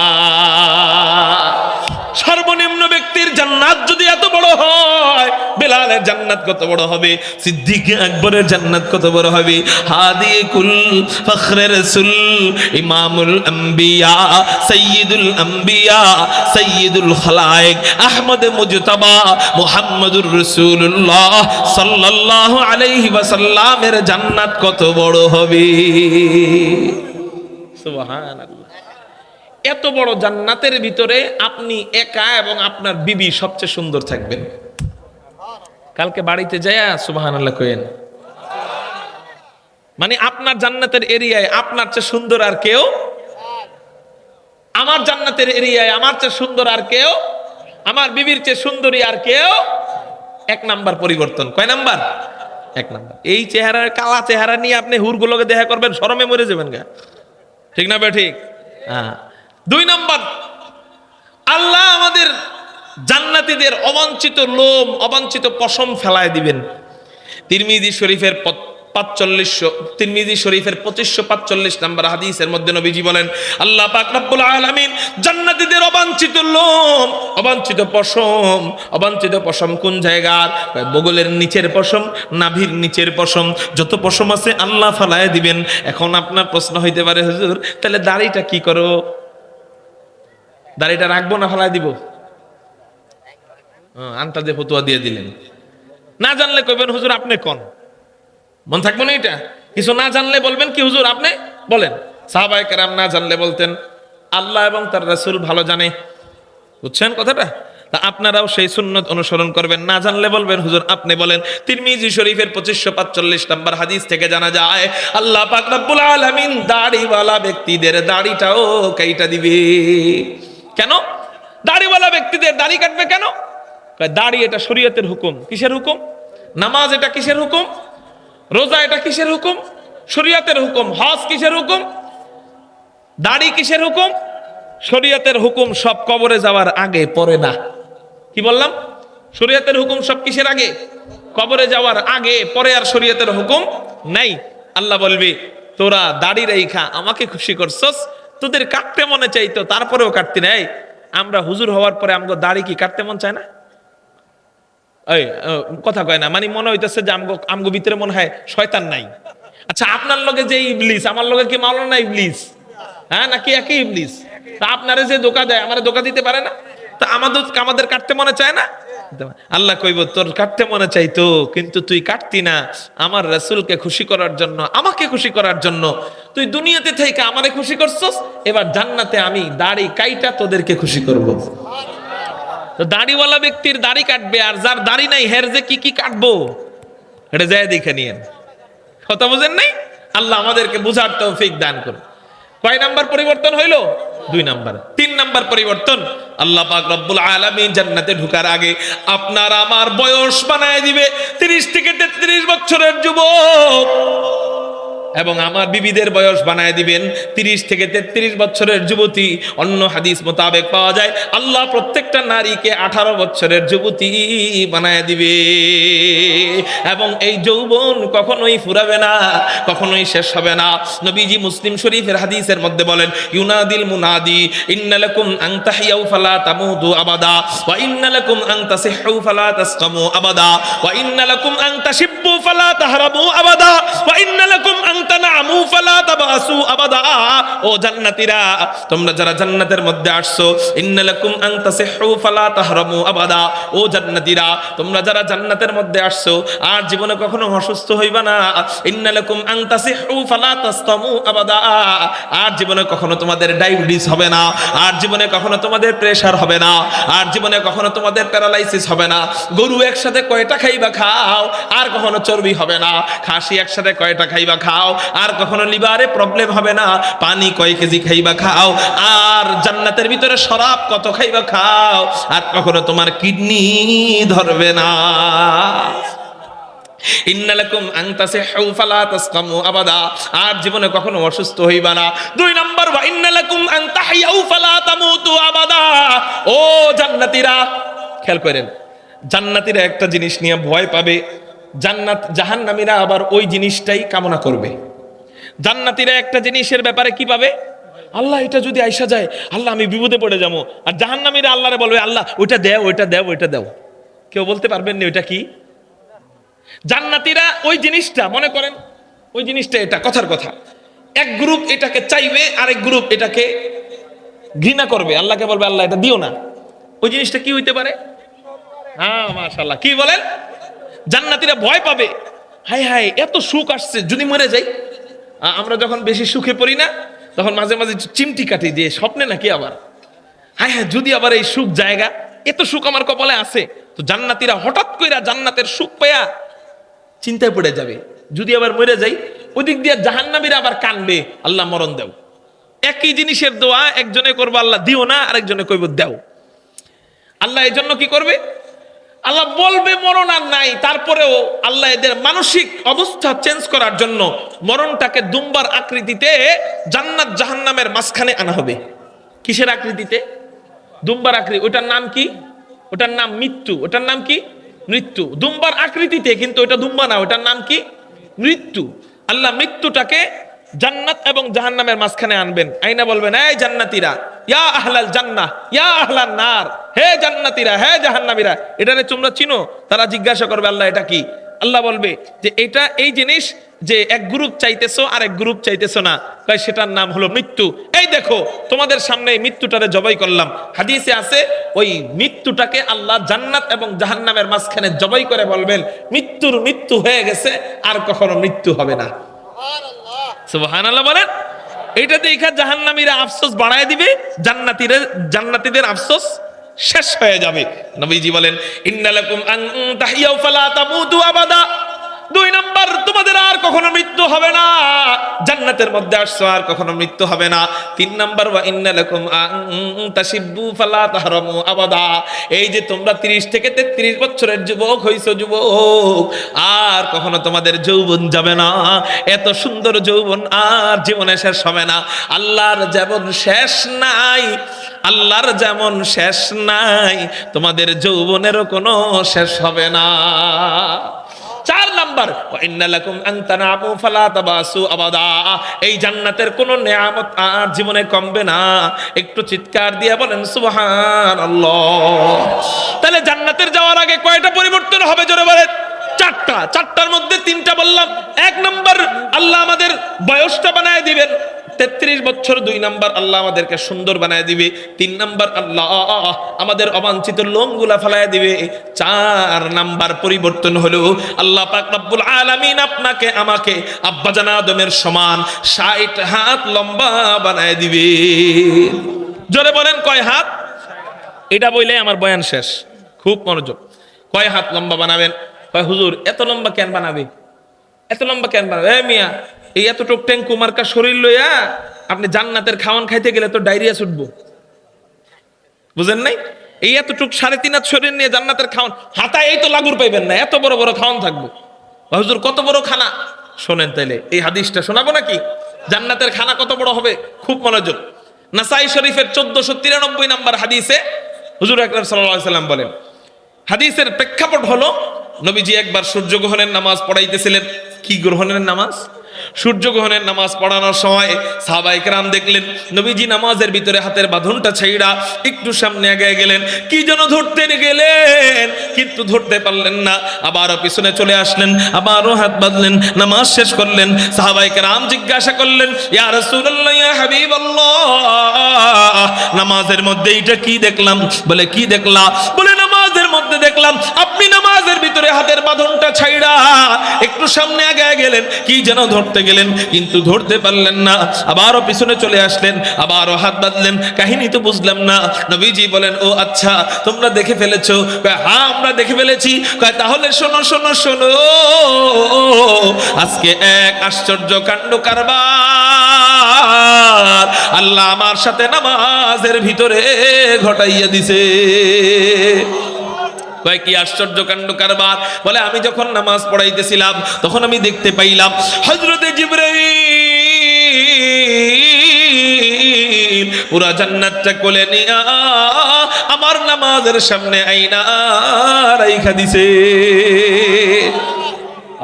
সর্বনিম্ন ব্যক্তির জান্নাত যদি এত বড় হয়, বেলালের জান্নাত কত বড় হবে, সিদ্দিক আকবরের জান্নাত কত বড় হবে, হাদি কুল ফখরে রাসূল ইমামুল আম্বিয়া সাইয়্যিদুল আম্বিয়া সাইয়্যিদুল খালায়েক আহমদ মুজতাবা মুহাম্মদুর রাসূলুল্লাহ সাল্লাল্লাহু আলাইহি ওয়াসাল্লামের জান্নাত কত বড় হবে। সুবহানাল্লাহ। এত বড় জান্নাতের ভিতরে আপনি একা এবং আপনার বিবি সবচেয়ে সুন্দর থাকবেন। কালকে বাড়িতে যায়া সুবহানাল্লাহ কইেন, মানে আপনার জান্নাতের এরিয়ায় আপনার চেয়ে সুন্দর আর কেউ, আমার জান্নাতের এরিয়ায় আমার চেয়ে সুন্দর আর কেউ, আমার বিবির চেয়ে সুন্দরী আর কেউ। এক নাম্বার পরিবর্তন। কয় নাম্বার? এক নাম্বার। এই চেহারার কালা চেহারা নিয়ে আপনি হুরগুলোকে দেখা করবেন, শরমে মরে যাবেন গা। ঠিক না বে ঠিক? হ্যাঁ। দুই নাম্বার, আল্লাহ আমাদের জান্নাতীদের অবাঞ্ছিত লোম, অবাঞ্ছিত পশম ফেলায় দিবেন। তিরমিজি শরীফের 2545 নম্বর হাদিসের মধ্যে নবীজি বলেন, আল্লাহ পাক রব্বুল আলামিন জান্নাতীদের অবাঞ্ছিত লোম, অবাঞ্ছিত পশম, অবাঞ্ছিত পশম কোন জায়গার? বগলের নিচের পশম, নাভির নিচের পশম, যত পশম আছে আল্লাহ ফেলায় দিবেন। এখন আপনার প্রশ্ন হইতে পারে, হুজুর তাহলে দাড়িটা কি করব? দাড়িটা রাখবো না ফেলাই দিব? আন্তাজে ফতুয়া দিয়ে দিলেন। না জানলে কইবেন হুজুর আপনি কোন, মন থাকবো না এটা? কিছু না জানলে বলবেন কি হুজুর আপনি বলেন। সাহাবায়ে কেরাম না জানলে বলতেন, আল্লাহ এবং তার রাসূল ভালো জানে। বুঝছেন কথাটা? তা আপনারাও সেই সুন্নত অনুসরণ করবেন। না জানলে বলবেন হুজুর আপনি বলেন। তিরমিজি শরীফের 2545 নম্বর হাদিস থেকে জানা যায়, আল্লাহ পাক রব্বুল আলামিন দাড়িওয়ালা ব্যক্তিদের দাড়িটাও কাইটা দিবে। কেন দাড়িওয়ালা ব্যক্তিদের দাড়ি কাটবে কেন? দাড়ি এটা শরীয়তের হুকুম। কিসের হুকুম? নামাজ এটা কিসের হুকুম? রোজা এটা কিসের হুকুম? শরীয়তের হুকুম। হজ কিসের হুকুম? দাড়ি কিসের হুকুম? শরীয়তের হুকুম। সব কবরে যাওয়ার আগে, পরে না। কি বললাম? শরীয়তের হুকুম সব কিসের আগে? কবরে যাওয়ার আগে, পরে আর শরীয়তের হুকুম নাই। আল্লাহ বলবি, তোরা দাড়ি রেখা আমাকে খুশি করছস, তোদের কাটতে মনে চাইতো তারপরেও কাটতি নাই। আমরা হুজুর হওয়ার পরে আমগো দাড়ি কি কাটতে মন চায় না? এই কথা কয় না, মানে মনে হইতেছে যে আমগো ভিতরে মনে হয় শয়তান নাই। আচ্ছা আপনার লগে যে ইবলিস, আমার লগে কি মাওলানা ইবলিস? হ্যাঁ, নাকি একই ইবলিস? তা আপনারে যে ধোঁকা দেয় আমারে ধোঁকা দিতে পারে না? তা আমাদের কাটতে মনে চায় না? আল্লাহ কইব, তোর কাটতে মনে চাইতো কিন্তু তুই কাটতি না। আমার রাসূলকে খুশি করার জন্য, আমাকে খুশি করার জন্য তুই দুনিয়াতে থেকে আমারে খুশি করছস, এবার জান্নাতে আমি দাড়ি কাইটা তোদেরকে খুশি করব। তো দাড়িওয়ালা ব্যক্তির দাড়ি কাটবে, আর যার দাড়ি নাই হের যে কি কি কাটবো এটা যায় দেখে নিয়েন। কথা বুঝেন নাই? আল্লাহ আমাদেরকে বুঝার তৌফিক দান করুন। কয় নাম্বার পরিবর্তন হইল? 2 নাম্বার। 3 নাম্বার পরিবর্তন, আল্লাহ পাক রব্বুল আলামিন জান্নাতে ঢোকার আগে আপনার আমার বয়স বানায় দিবে 30 থেকে 33 বছরের যুবক, এবং আমার বিবিদের বয়স বানায় দিবেন 30 থেকে 33 বছরের যুবতী। অন্য হাদিস মোতাবেক পাওয়া যায় আল্লাহ প্রত্যেকটা নারীকে 18 বছরের যুবতী বানায় দিবে, এবং এই যৌবন কখনোই ফুরাবে না, কখনোই শেষ হবে না। নবীজি মুসলিম শরীফের হাদিসের মধ্যে বলেন, ইউনাদিল মুনাদি ইন্নালাকুম আন তাহিয়াউ ফালা তামুতু আবাদা ওয়া ইন্নালাকুম আন তাসিহু ফালা তাসকামু আবাদা ওয়া ইন্নালাকুম আন তাশিব তাশিব্বু ফালা তাহরামু আবাদা ওয়া ইন্না লাকুম আন তানআমু ফালা তাবাসু আবাদা। ও জান্নাতীরা, তোমরা যারা জান্নাতের মধ্যে আসছো, ইন্না লাকুম আন তাসিহু ফালা তাহরামু আবাদা। ও জান্নাতীরা, তোমরা যারা জান্নাতের মধ্যে আসছো আর জীবনে কখনো অসুস্থ হইবা না। ইন্না লাকুম আন তাসিহু ফালা তাসকামু আবাদা। আর জীবনে কখনো তোমাদের ডায়াবেটিস হবে না, আর জীবনে কখনো তোমাদের প্রেসার হবে না, আর জীবনে কখনো তোমাদের প্যারালাইসিস হবে না। গরু একসাথে কয়টা খাইবা খাও, আর কখনো চর্বি হবে না। খাসি একসাথে কয়টা খাইবা খাও, আর কখনো লিভারে প্রবলেম হবে না। পানি কয় কেজি খাইবা খাও, আর জান্নাতের ভিতরে শরাব কত খাইবা খাও, আর কখনো তোমার কিডনি ধরবে না। ইন্না লাকুম আন তাসিহু ফালা তাসকামু আবাদা। আর জীবনে কখনো অসুস্থ হইবা না। 2 নাম্বার, ওয়া ইন্না লাকুম আন তাহইয়াউ ফালা তামুতু আবাদা। ও জান্নাতীরা, খেয়াল করেন, জান্নাতীরা একটা জিনিস নিয়ে ভয় পাবে, জান্নাত জাহান্নামীরা আবার ওই জিনিসটাই কামনা করবে। জান্নাতীরা একটা জিনিসের ব্যাপারে কি পাবে, আল্লাহ এটা যদি আইসা যায়, আল্লাহ আমি বিপদে পড়ে যাবো। আর জাহান্নামীরা আল্লাহরে বলবে, আল্লাহ ওইটা দেও, ওইটা দেও, ওইটা দেও। কেউ বলতে পারবেন না ওইটা কি। জান্নাতীরা ওই জিনিসটা মনে করেন, ওই জিনিসটা এটা কথার কথা, এক গ্রুপ এটাকে চাইবে, আরেক গ্রুপ এটাকে ঘৃণা করবে, আল্লাহকে বলবে আল্লাহ এটা দিও না। ওই জিনিসটা কি হইতে পারে? হ্যাঁ মাশাআল্লাহ, কি বলেন? জান্নাতীরা ভয় পাবে, হায় হায় এত সুখ আসছে, যদি মরে যাই। আমরা যখন বেশি সুখে পড়ি না, তখন মাঝে মাঝে চিমটি কাটি যে স্বপ্নে নাকি আবার, হায় হায় যদি আবার এই সুখ জায়গা, এত সুখ আমার কপালে আছে। তো জান্নাতীরা হঠাৎ কইরা জান্নাতের সুখ পায়া চিন্তায় পড়ে যাবে, যদি আবার মরে যাই। ওই দিক দিয়ে জাহান্নামীরা আবার কানবে, আল্লাহ মরণ দেও। একই জিনিসের দোয়া একজনে করবে আল্লাহ দিও না, আরেকজনে কইব দেও। আল্লাহ এই জন্য কি করবে, আল্লাহ বলবে মরণ আর নাই, তারপরেও আল্লাহ এদের মানসিক অবস্থা চেঞ্জ করার জন্য মরণটাকে দুম্বার আকৃতিতে জান্নাত জাহান্নামের মাঝখানে আনা হবে। কিসের আকৃতিতে? দুম্বার আকৃতি। ওটার নাম কি? ওটার নাম মৃত্যু। ওটার নাম কি? মৃত্যু। দুম্বার আকৃতিতে, কিন্তু ওটা দুম্বা না, ওটার নাম কি? মৃত্যু। আল্লাহ মৃত্যুটাকে জান্নাত এবং জাহান্নামের মাঝখানে আনবেন, আইনা বলবেন, এই জান্নাতীরা, ইয়া আহলাল জান্নাহ ইয়া আহলান নার, হে জান্নাতীরা, হে জাহান্নামীরা, এটারে তোমরা চিনো? তারা জিজ্ঞাসা করবে, আল্লাহ এটা কি? আল্লাহ বলবে যে এটা এই জিনিস যে এক গ্রুপ চাইতেছো আর এক গ্রুপ চাইতেছো না, তাই সেটার নাম হলো মৃত্যু। এই দেখো তোমাদের সামনে এই মৃত্যুটারে জবাই করলাম। হাদিসে আছে ওই মৃত্যুটাকে আল্লাহ জান্নাত এবং জাহান্নামের মাঝখানে জবাই করে বলবেন, মৃত্যুর মৃত্যু হয়ে গেছে, আর কখনো মৃত্যু হবে না। সুবহানাল্লাহ বলেন। এইটা দেখা জাহান্নামীরা আফসোস বাড়ায় দিবে, জান্নাতীদের আফসোস শেষ হয়ে যাবে। নবীজি বলেন, ইন্নালাকুম আন তাহইয়াউ ফালা তামুতু আবাদা। 2 নাম্বার, তোমাদের আর কখনো মৃত্যু হবে না। জান্নাতের মধ্যে আসছো, আর কখনো মৃত্যু হবে না। 3 নাম্বার, ওয়া ইন্নালাকুম আন তাশিব্বু ফালা তাহরামু আবাদা। এই যে তোমরা 30 থেকে 33 বছরের যুবক হইছো, যুবক, আর কখনো তোমাদের যৌবন যাবে না। এত সুন্দর যৌবন আর জীবনে শেষ হবে না। আল্লাহর যেমন শেষ নাই, আল্লাহর যেমন শেষ নাই, তোমাদের যৌবনেরও কোনো শেষ হবে না। 4 নাম্বার, ওয়া ইন্না লাকুম আন তানামু ফালা তাবাসু আবাদা। এই জান্নাতের কোন নিয়ামত আর জীবনে কমবে না। একটু চিৎকার দিয়ে বলেন সুবহানাল্লাহ। তাহলে জান্নাতের যাওয়ার আগে কয়টা পরিবর্তন হবে জোরে বলেন? 4টা। 4টার মধ্যে 3টা বললাম। 1 নাম্বার, আল্লাহ আমাদের বয়সটা বানায় দিবেন 33 বছর। 2 নাম্বার, আল্লাহ আমাদেরকে সুন্দর বানায় দিবে। 3 নাম্বার, আল্লাহ আমাদের অবাঞ্ছিত লোমগুলা ফেলায় দিবে। 4 নাম্বার পরিবর্তন হলো আল্লাহ পাক রব্বুল আলামিন আপনাকে আমাকে আব্বাজান আদমের সমান 60 হাত লম্বা বানায় দিবে। জোরে বলেন কয় হাত? এটা বললে আমার বয়ান শেষ। খুব মনোযোগ। কয় হাত লম্বা বানাবেন? কয় হুজুর এত লম্বা কেন বানাবে? এত লম্বা কেন বানাবে? এ মিয়া, এই এতটুক ট্যাঙ্কু মার্কা শরীর লইয়া আপনি জান্নাতের খাওয়ান খাইতে গেলে তো ডায়রিয়া ছুটবো, বুঝেন নাই? এই এতটুক 3.5 হাত শরীর নিয়ে জান্নাতের খাওয়ান, হাতায় এই তো লাগুর পাইবেন না, এত বড় বড় খাওয়ান থাকবো। হুজুর কত বড় খানা? শোনেন তাইলে এই হাদিসটা শোনাবো নাকি? জান্নাতের খানা কত বড় হবে? খুব মনোযোগ। নাসাই শরীফের 1493 নম্বর হাদিসে হুজুর আকরাম সাল্লাল্লাহু আলাইহি সাল্লাম বলেন, হাদিসের প্রেক্ষাপট হলো নবীজি একবার সূর্য গ্রহণের নামাজ পড়াইতেছিলেন। কি গ্রহণের নামাজ? সূর্যগ্রহণের নামাজ পড়ানোর সময় সাহাবায়ে কেরাম দেখলেন নবীজি নামাজের ভিতরে হাতের বাঁধনটা ছাইড়া একটু সামনে আগায় গেলেন, কি যেন ধরতে গেলেন কিন্তু ধরতে পারলেন না, আবারও পিছনে চলে আসলেন, আবারও হাত বাঁধলেন, নামাজ শেষ করলেন। সাহাবায়ে কেরাম জিজ্ঞাসা করলেন, ইয়া রাসূলুল্লাহ, ইয়া হাবিবাল্লাহ, নামাজের মধ্যে এটা কি দেখলাম? বলে কি দেখলা? বলে নামাজের মধ্যে দেখলাম আপনি নামাজের ভিতরে হাতের বাঁধনটা ছাইড়া একটু সামনে আগায় গেলেন, কি যেন ধরতে গেলেন কিন্তু ধরতে পারলেন না, আবারও পিছনে চলে আসলেন, আবারও হাত বাঁধলেন, কাহিনী তো বুঝলাম না। নবীজি বলেন, ও আচ্ছা তোমরা দেখে ফেলেছো? হ্যাঁ আমরা দেখে ফেলেছি। তাহলে শোনো শোনো শোনো, আজকে এক আশ্চর্য কাণ্ড কারবার আল্লাহ আমার সাথে নামাজের ভিতরে ঘটাইয়া দিছে। কি আশ্চর্য কাণ্ড কারবার? বলে আমি যখন নামাজ পড়াইতেছিলাম তখন আমি দেখতে পাইলাম হযরতে জিবরাইল পুরা জান্নাতটা কোলে নিয়া আমার নামাজের সামনে আইনা রাইখা দিছে।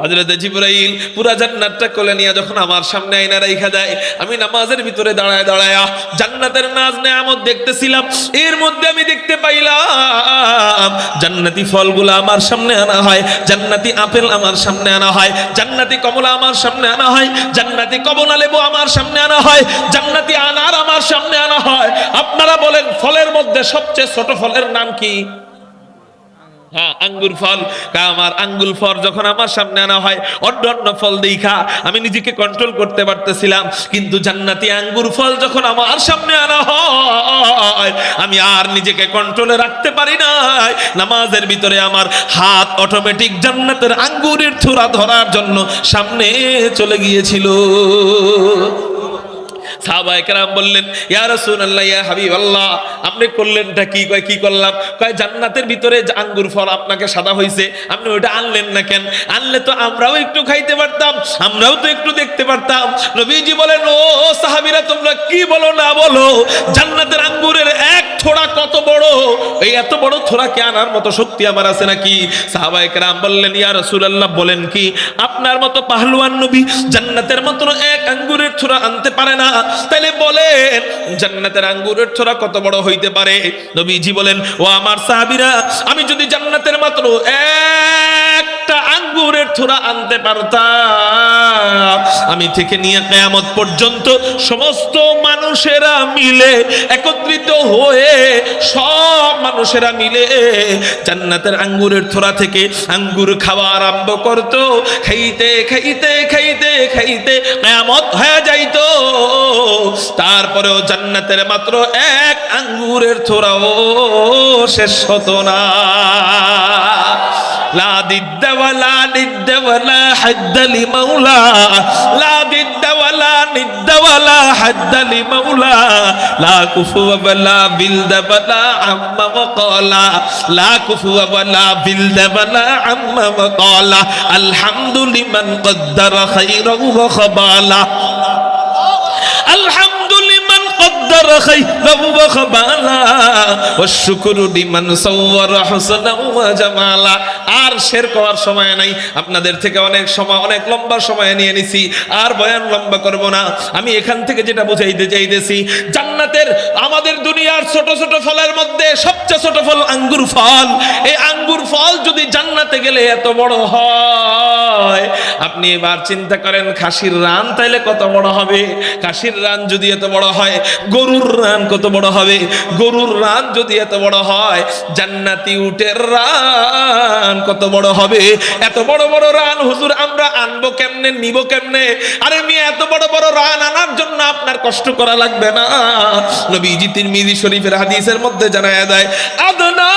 হযরত জিবরাইল পুরা জান্নাতটা কোলে নিয়ে যখন আমার সামনে আয়না রাইখা দেয়, আমি নামাজের ভিতরে দাঁড়ায় দাঁড়ায় জান্নাতের নাজ নেয়ামত দেখতেছিলাম। এর মধ্যে আমি দেখতে পাইলাম জান্নাতি ফলগুলো আমার সামনে আনা হয়, জান্নাতি আপেল আমার সামনে আনা হয়, জান্নাতি কমলা আমার সামনে আনা হয়, জান্নাতি কমলা লেবু আমার সামনে আনা হয়, জান্নাতি আনার আমার সামনে আনা হয়। আপনারা বলেন ফলের মধ্যে সবচেয়ে ছোট ফলের নাম কি? হ্যাঁ, আঙ্গুর ফল। আমার আঙ্গুর ফল যখন আমার সামনে আনা হয়, অন্য ফল দেখা আমি নিজেকে কন্ট্রোল করতে পারতেছিলাম, কিন্তু জান্নাতি আঙ্গুর ফল যখন আমার সামনে আনা হয় আমি আর নিজেকে কন্ট্রোলে রাখতে পারি না। নামাজের ভিতরে আমার হাত অটোমেটিক জান্নাতের আঙ্গুরের থোড়া ধরার জন্য সামনে চলে গিয়েছিল। সাহাবায়ে কেরাম বললেন, ইয়া রাসূলুল্লাহ, ইয়া হাবিবাল্লাহ, আপনি করলেনটা কি? কয় কি করলাম? কয় জান্নাতের ভিতরে যে আঙ্গুর ফল আপনাকে সাদা হইছে, আপনি ওইটা আনলেন না কেন? আনলে তো আমরাও একটু খাইতে পারতাম, আমরাও তো একটু দেখতে পারতাম। নবীজি বলেন, ও সাহাবীরা তোমরা কি বলো না বলো, জান্নাতের আঙ্গুরের এক থোড়া কত বড়, এই এত বড় থোড়া কে আনার মতো শক্তি আমার আছে নাকি? সাহাবায়ে কেরাম বললেন, ইয়া রাসূলুল্লাহ, বলেন কি? আপনার মতো পাহলওয়ান নবী জান্নাতের মাত্র এক আঙ্গুরের থোড়া আনতে পারে না, তাইলে বলেন জান্নাতের আঙ্গুরের থোড়া কত বড় হইতে পারে? নবীজি বলেন, ও আমার সাহাবীরা, আমি যদি জান্নাতের মাত্র একটা আঙ্গুরের থোড়া আনতে পারতাম, আমি থেকে নিয়ে কিয়ামত পর্যন্ত সমস্ত মানুষেরা মিলে একত্রিত হয়ে সব মানুষেরা মিলে জান্নাতের আঙ্গুরের থোড়া থেকে আঙ্গুর খাওয়া আরম্ভ করত। খাইতে খাইতে খাইতে খাইতে কিয়ামত হয়ে যাইতো, তারপরেও জান্নাতের মাত্র এক আঙ্গুরের থোড়াও শেষ হতো না। লা দিদ্দা ওয়ালা নিদ্দা ওয়ালা হাদ্দা লিমাওলা, লা দিদ্দা ওয়ালা নিদ্দা ওয়ালা হাদ্দা লিমাওলা, লা কুফুয়া ওয়ালা বিলদা ওয়ালা আম্মা ওয়াকালা, লা কুফুয়া ওয়ালা বিলদা ওয়ালা আম্মা ওয়াকালা, আলহামদুলিমান কদ্দারা খাইরাহু ওয়া খাবালা, আলহামদুলিমান কদ্দারা খাইরাহু ওয়া খাবালা, ওয়াশ শুকরু লিমান সাওয়ারা হাসানাহু ওয়া জামালা। আর শের করার সময় নাই, আপনাদের থেকে অনেক সময়, অনেক লম্বা সময় নিয়ে নিছি, আর বয়ান লম্বা করব না। আমি এখান থেকে যেটা বুঝাইতে চাইতেছি, জান্নাতের আমাদের দুনিয়ার ছোট ছোট ফলের মধ্যে সবচেয়ে ছোট ফল আঙ্গুর ফল। এই আঙ্গুর ফল যদি জান্নাতে গেলে এত বড় হয়, আপনি এবার চিন্তা করেন খাসির রান তাইলে কত বড় হবে? খাসির রান যদি এত বড় হয়, গরুর রান কত বড় হবে? গরুর রান যদি এত বড় হয়, জান্নাতি উটের রান কত বড় হবে? এত বড় বড় রান হুজুর আমরা আনবো কেমনে, নিব কেমনে? আরে মিয়া, এত বড় বড় রান আনার জন্য আপনার কষ্ট করা লাগবে না। নবীজি তিরমিজি শরীফের হাদিসের মধ্যে জানায়া দেয়, আদনা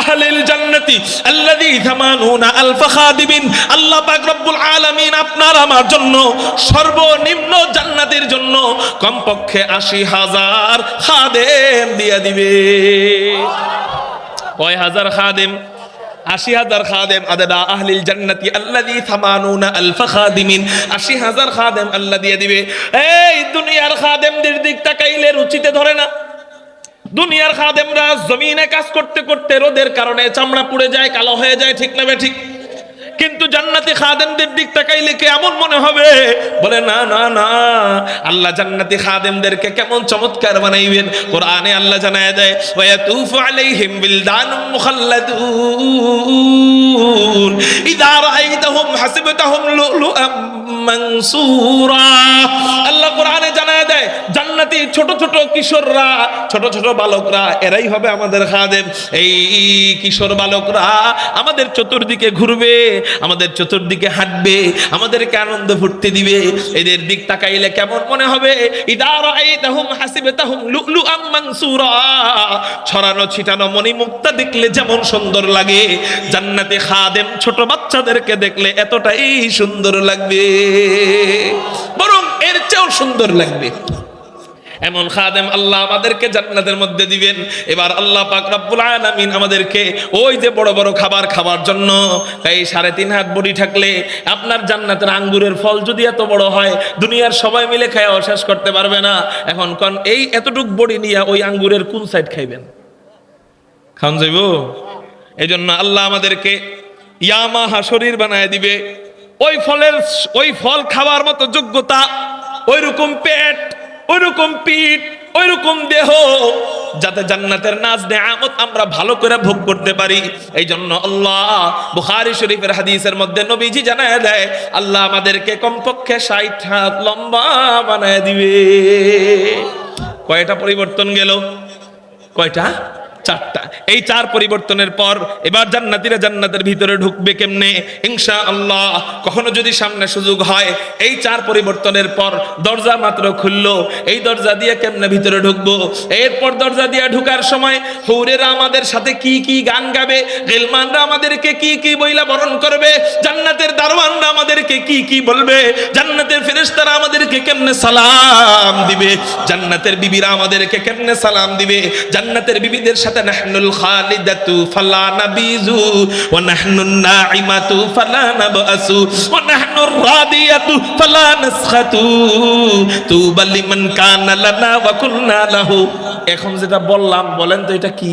আহলিল জান্নাতি আল্লাযী ৮০,০০০ খাদিমিন, আল্লাহ পাক রব্বুল আলামিন আপনার আমার জন্য সর্বনিম্ন জান্নাতের জন্য কমপক্ষে ৮০,০০০ খাদেম দিয়ে দিবে। কয় হাজার খাদেম? ৮০,০০০ খাদেম। আদনা আহলিল জান্নাতি আল্লাযী ৮০,০০০ খাদিমিন, ৮০,০০০ খাদেম আল্লাহ দিয়ে দিবে। এই দুনিয়ার খাদেমদের দিক তাকাইলে রুচিতে ধরে না। দুনিয়ার খাদেমরা জমিনে কাজ করতে করতে রোদের কারণে চামড়া পুড়ে যায়, কালো হয়ে যায়, ঠিক না ঠিক? কিন্তু জান্নাতি খাদেমদের দিক তাকাইলে কেমন মনে হবে? বলে না না না, আল্লাহ জান্নাতি খাদেমদেরকে কেমন চমৎকার বানাইবেন। কোরআনে আল্লাহ জানায় দেয়, ওয়ায়াতুফু আলাইহিম বিলদানুম মুখাল্লাদুন ইযা রাআইতাহুম হাসিবতাহুম লুলুআম মানসুরা। আল্লাহ কোরআনে জানায় দেয়, জান্নাতি ছোট ছোট কিশোররা, ছোট ছোট বালকরা, এরাই হবে আমাদের খাদেম। এই কিশোর বালকরা আমাদের চতুর্দিকে ঘুরবে, আমাদের চতুর্দিকে হাঁটবে, আমাদেরকে আনন্দ ফুর্তি দিবে। এদের দিক তাকাইলে কেমন মনে হবে? ইদা রাআইতাহুম হাসিবতাহুম লুলুআম মানসুরা, ছড়ানো ছিটানো মণিমুক্তা দেখলে যেমন সুন্দর লাগে, জান্নাতি খাদেম ছোট বাচ্চাদেরকে দেখলে এতটাই সুন্দর লাগবে, বরং এর চেয়েও সুন্দর লাগবে। এমন খাদেম আল্লাহ আমাদেরকে জান্নাতের মধ্যে দিবেন। এবার আল্লাহ পাক রব্বুল আলামিন আমাদেরকে ওই যে বড় বড় খাবার খাওয়ার জন্য, এই 3.5 হাত বডি থাকলে আপনার জান্নাতের আঙ্গুরের ফল যদি এত বড় হয়, দুনিয়ার সবাই মিলে খায় শেষ করতে পারবে না। এখন কোন এই এতটুক বডি নিয়ে ওই আঙ্গুরের কোন সাইড খাইবেন? খান যাইব? এই জন্য আল্লাহ আমাদেরকে ইয়ামাহা শরীর বানায় দিবে, ওই ফল খাওয়ার মতো যোগ্যতা, ওইরকম পেট, ওইরকম পিঠ, ওইরকম দেহ, যাতে জান্নাতের নাজ নেয়ামত আমরা ভালো করে ভোগ করতে পারি। এই জন্য আল্লাহ বুখারী শরীফের হাদিসের মধ্যে নবীজি জানায় দেয়, আল্লাহ আমাদেরকে কমপক্ষে 60 হাত লম্বা বানায় দিবে। কয়টা পরিবর্তন গেল? কয়টা? 4টা। এই 4 পরিবর্তনের পর এবার জান্নাতীরা জান্নাতের ভিতরে ঢুকবে কেমনে? ইনশাআল্লাহ কখনো যদি সামনে সুযোগ হয়, এই 4 পরিবর্তনের পর দরজা মাত্র খুললো, এই দরজা দিয়ে কেমনে ভিতরে ঢুকবো? এরপর দরজা দিয়ে ঢুকার সময় হুরেরা আমাদের সাথে কি কি গান গাবে, গিলমানরা আমাদেরকে কি কি বইলা বরণ করবে, জান্নাতের দারওয়ানরা আমাদেরকে কি কি বলবে, জান্নাতের ফেরেশতারা আমাদেরকে কেমনে সালাম দিবে, জান্নাতের বিবিরা আমাদেরকে কেমনে সালাম দিবে, জান্নাতের বিবিদের সাথে নাহনুল খালিদাতু ফালা নাবিজু ওয়া নাহনুন নাইমাতু ফালা নাবআসু ওয়া নাহনুর রাদিয়াতু ফালা নাসখাতু তুবা লিমান কানা লানা ওয়া কুননা লাহু। এখন যেটা বললাম, বলেন তো এটা কি?